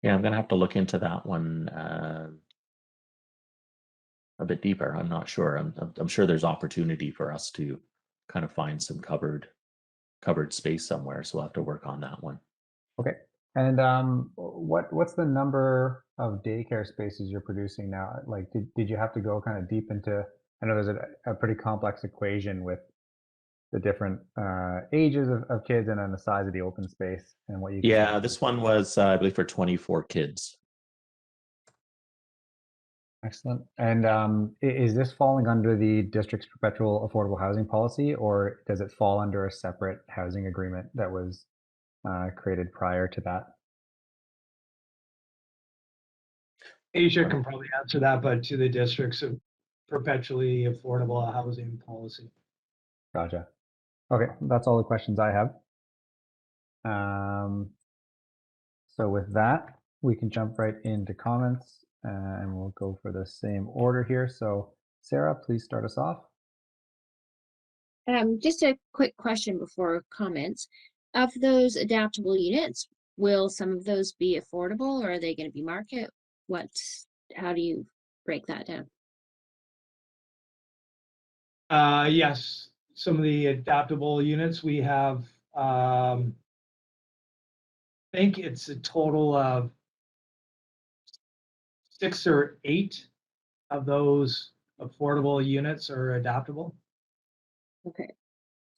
Yeah, I'm going to have to look into that one a bit deeper. I'm not sure. I'm sure there's opportunity for us to kind of find some covered space somewhere. So we'll have to work on that one. Okay. And what's the number of daycare spaces you're producing now? Like, did you have to go kind of deep into? I know there's a pretty complex equation with the different ages of kids and then the size of the open space and what you. Yeah, this one was I believe for 24 kids. Excellent. And is this falling under the district's perpetual affordable housing policy, or does it fall under a separate housing agreement that was created prior to that? Asia can probably answer that, but to the district's perpetually affordable housing policy. Gotcha. Okay, that's all the questions I have. So with that, we can jump right into comments and we'll go for the same order here. So Sarah, please start us off. Just a quick question before comments. Of those adaptable units, will some of those be affordable or are they going to be market? How do you break that down? Yes, some of the adaptable units we have, I think it's a total of 6 or 8 of those affordable units are adaptable. Okay.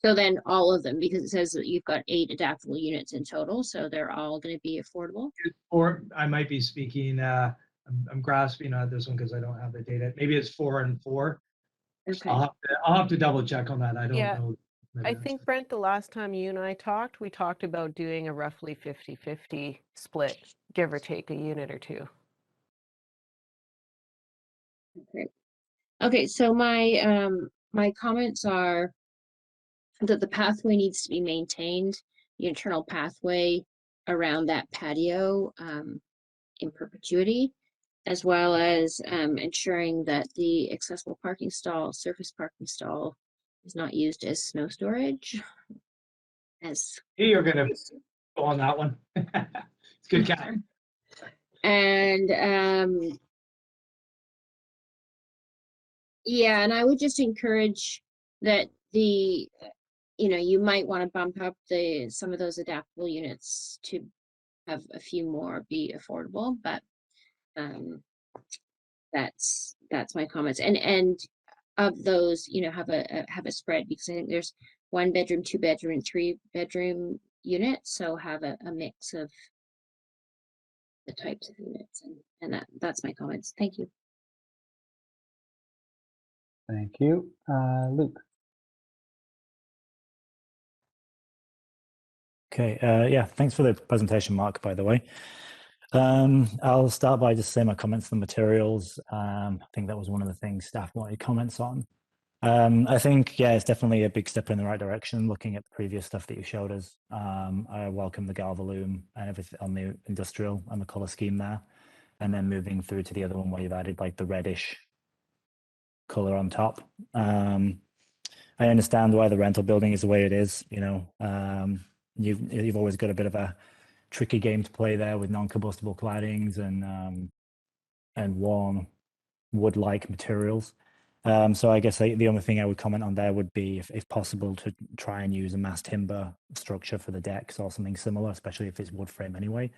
So then all of them, because it says that you've got 8 adaptable units in total, so they're all going to be affordable? Or I might be speaking, I'm grasping at this one because I don't have the data. Maybe it's 4 and 4. Okay. I'll have to double check on that. I don't know. I think, Brent, the last time you and I talked, we talked about doing a roughly 50-50 split, give or take a unit or 2. Okay. Okay, so my comments are that the pathway needs to be maintained, the internal pathway around that patio in perpetuity, as well as ensuring that the accessible parking stall, surface parking stall, is not used as snow storage. You're gonna go on that one. It's good catch. And yeah, and I would just encourage that you might want to bump up some of those adaptable units to have a few more be affordable, but that's my comments. And of those, have a spread, because I think there's 1 bedroom, 2 bedroom, and 3 bedroom units. So have a mix of the types of units, and that's my comments. Thank you. Thank you. Luke. Okay, yeah, thanks for the presentation, Mark, by the way. I'll start by just saying my comments on the materials. I think that was one of the things staff wanted comments on. I think, yeah, it's definitely a big step in the right direction, looking at the previous stuff that you showed us. I welcome the Galvalume and everything on the industrial and the color scheme there. And then moving through to the other one where you've added like the reddish color on top. I understand why the rental building is the way it is. You've always got a bit of a tricky game to play there with non-combustible claddings and warm wood-like materials. So I guess the only thing I would comment on there would be, if possible, to try and use a mass timber structure for the decks or something similar, especially if it's wood frame anyway.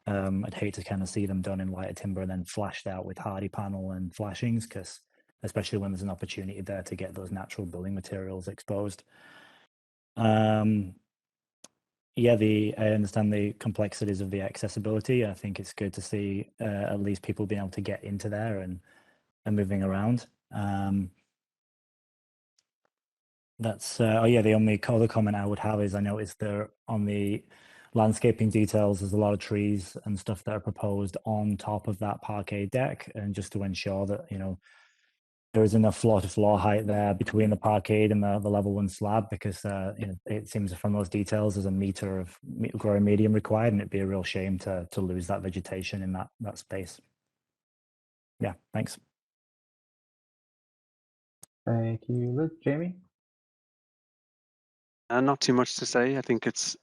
I'd hate to kind of see them done in lighter timber and then flashed out with hardy panel and flashings, because especially when there's an opportunity there to get those natural building materials exposed. yeah, I understand the complexities of the accessibility. I think it's good to see at least people being able to get into there and moving around. That's oh yeah, the only other comment I would have is I noticed there on the landscaping details, there's a lot of trees and stuff that are proposed on top of that parquet deck, and just to ensure that, you know, there is enough floor to floor height there between the parquet and the level one slab, because you know, it seems from those details there's a meter of growing medium required, and it'd be a real shame to lose that vegetation in that space. Yeah, thanks. Thank you, Luke. Jamie? Not too much to say. I think it's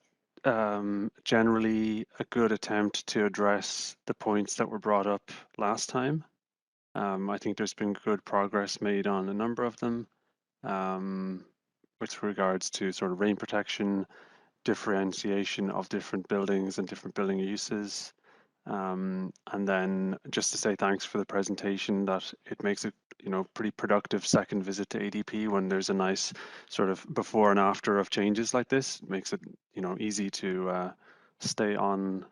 generally a good attempt to address the points that were brought up last time. I think there's been good progress made on a number of them with regards to sort of rain protection, differentiation of different buildings and different building uses. And then just to say thanks for the presentation, that it makes it, you know, pretty productive second visit to ADP when there's a nice sort of before and after of changes like this. It makes it, you know, easy to stay on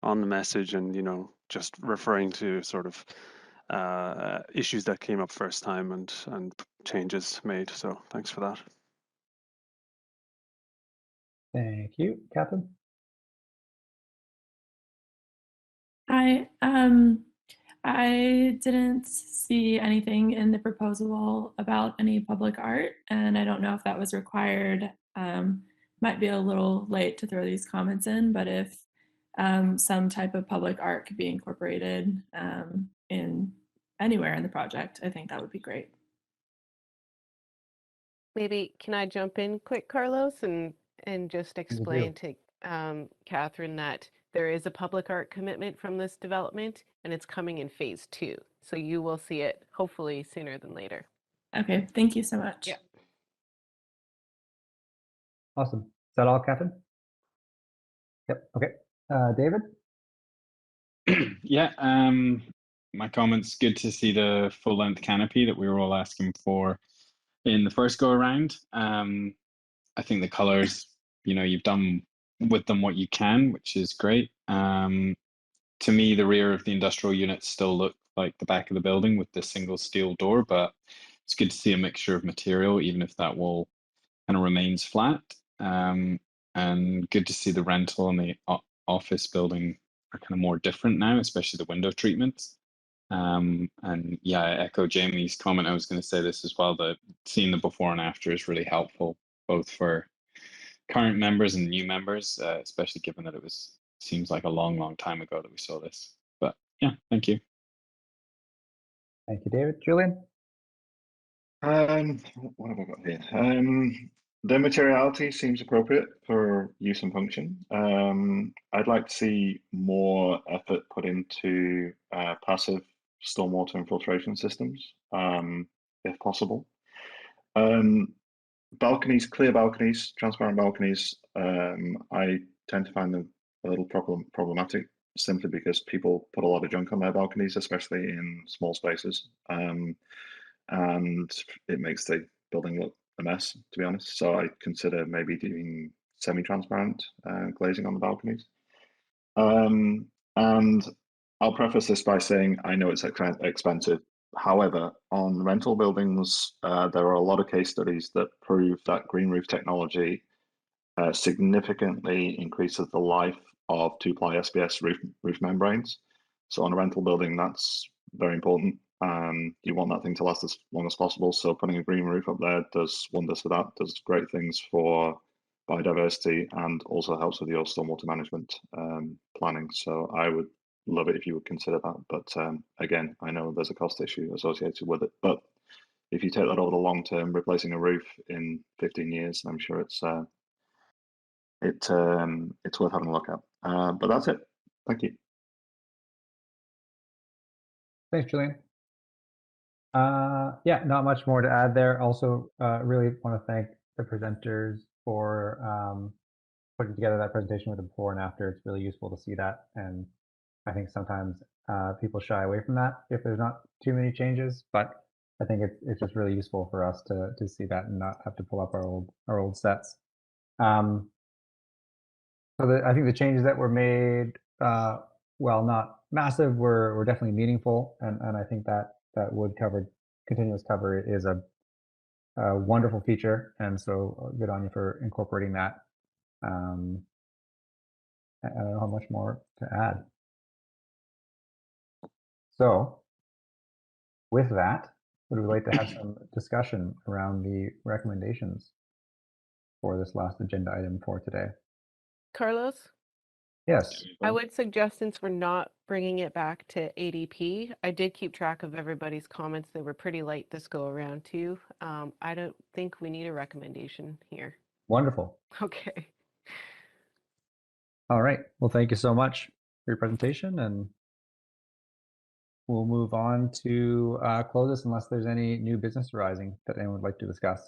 the message and, you know, just referring to sort of issues that came up first time and changes made. So thanks for that. Thank you. Catherine? I didn't see anything in the proposal about any public art, and I don't know if that was required. Might be a little late to throw these comments in, but if some type of public art could be incorporated in anywhere in the project, I think that would be great. Maybe can I jump in quick, Carlos, and just explain to Catherine that there is a public art commitment from this development, and it's coming in phase 2. So you will see it hopefully sooner than later. Okay, thank you so much. Yeah. Awesome. Is that all, Catherine? Yep. Okay. David? Yeah, my comments, good to see the full length canopy that we were all asking for in the first go around. I think the colors, you know, you've done with them what you can, which is great. To me, the rear of the industrial units still look like the back of the building with the single steel door, but it's good to see a mixture of material, even if that wall kind of remains flat. And good to see the rental and the office building are kind of more different now, especially the window treatments. And yeah, I echo Jamie's comment. I was going to say this as well, that seeing the before and after is really helpful, both for current members and new members, especially given that it seems like a long time ago that we saw this. But yeah, thank you. Thank you, David. Julian? What have I got here? The materiality seems appropriate for use and function. I'd like to see more effort put into passive stormwater infiltration systems, if possible. Balconies, clear balconies, transparent balconies, I tend to find them a little problematic, simply because people put a lot of junk on their balconies, especially in small spaces. And it makes the building look a mess, to be honest. So I consider maybe doing semi-transparent glazing on the balconies. And I'll preface this by saying I know it's expensive. However, on rental buildings, there are a lot of case studies that prove that green roof technology significantly increases the life of two-ply SBS roof membranes. So on a rental building, that's very important. You want that thing to last as long as possible. So putting a green roof up there does wonders for that, does great things for biodiversity, and also helps with your stormwater management planning. So I would love it if you would consider that. But again, I know there's a cost issue associated with it. But if you take that over the long term, replacing a roof in 15 years, I'm sure it's worth having a look at. But that's it. Thank you. Thanks, Julian. Yeah, not much more to add there. Also, really want to thank the presenters for putting together that presentation with the before and after. It's really useful to see that. And I think sometimes people shy away from that if there's not too many changes, but I think it's just really useful for us to see that and not have to pull up our old sets. So I think the changes that were made, well, not massive, were definitely meaningful, and I think that wood covered continuous cover is a wonderful feature, and so good on you for incorporating that. I don't know how much more to add. So with that, would we like to have some discussion around the recommendations for this last agenda item for today? Carlos? Yes. I would suggest, since we're not bringing it back to ADP, I did keep track of everybody's comments. They were pretty light this go around too. I don't think we need a recommendation here. Wonderful. Okay. All right. Well, thank you so much for your presentation, and we'll move on to close this unless there's any new business arising that anyone would like to discuss.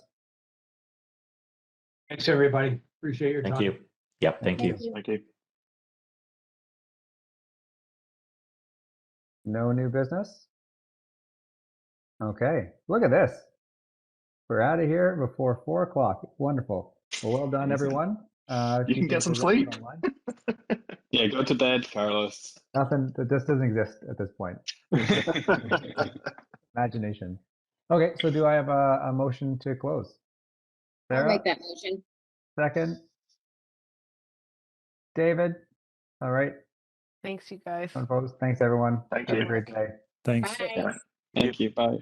Thanks, everybody. Appreciate your time. Thank you. Yep, thank you. Thank you. No new business? Okay, look at this. We're out of here before 4 o'clock. Wonderful. Well done, everyone. You can get some sleep. Yeah, go to bed, Carlos. Nothing, this doesn't exist at this point. Imagination. Okay, so do I have a motion to close? I'll Sarah? make that motion. Second. David? All right. Thanks, you guys. Opposed? Thanks, everyone. Thank Have you. a great day. Thanks. Bye. Thank you. Bye.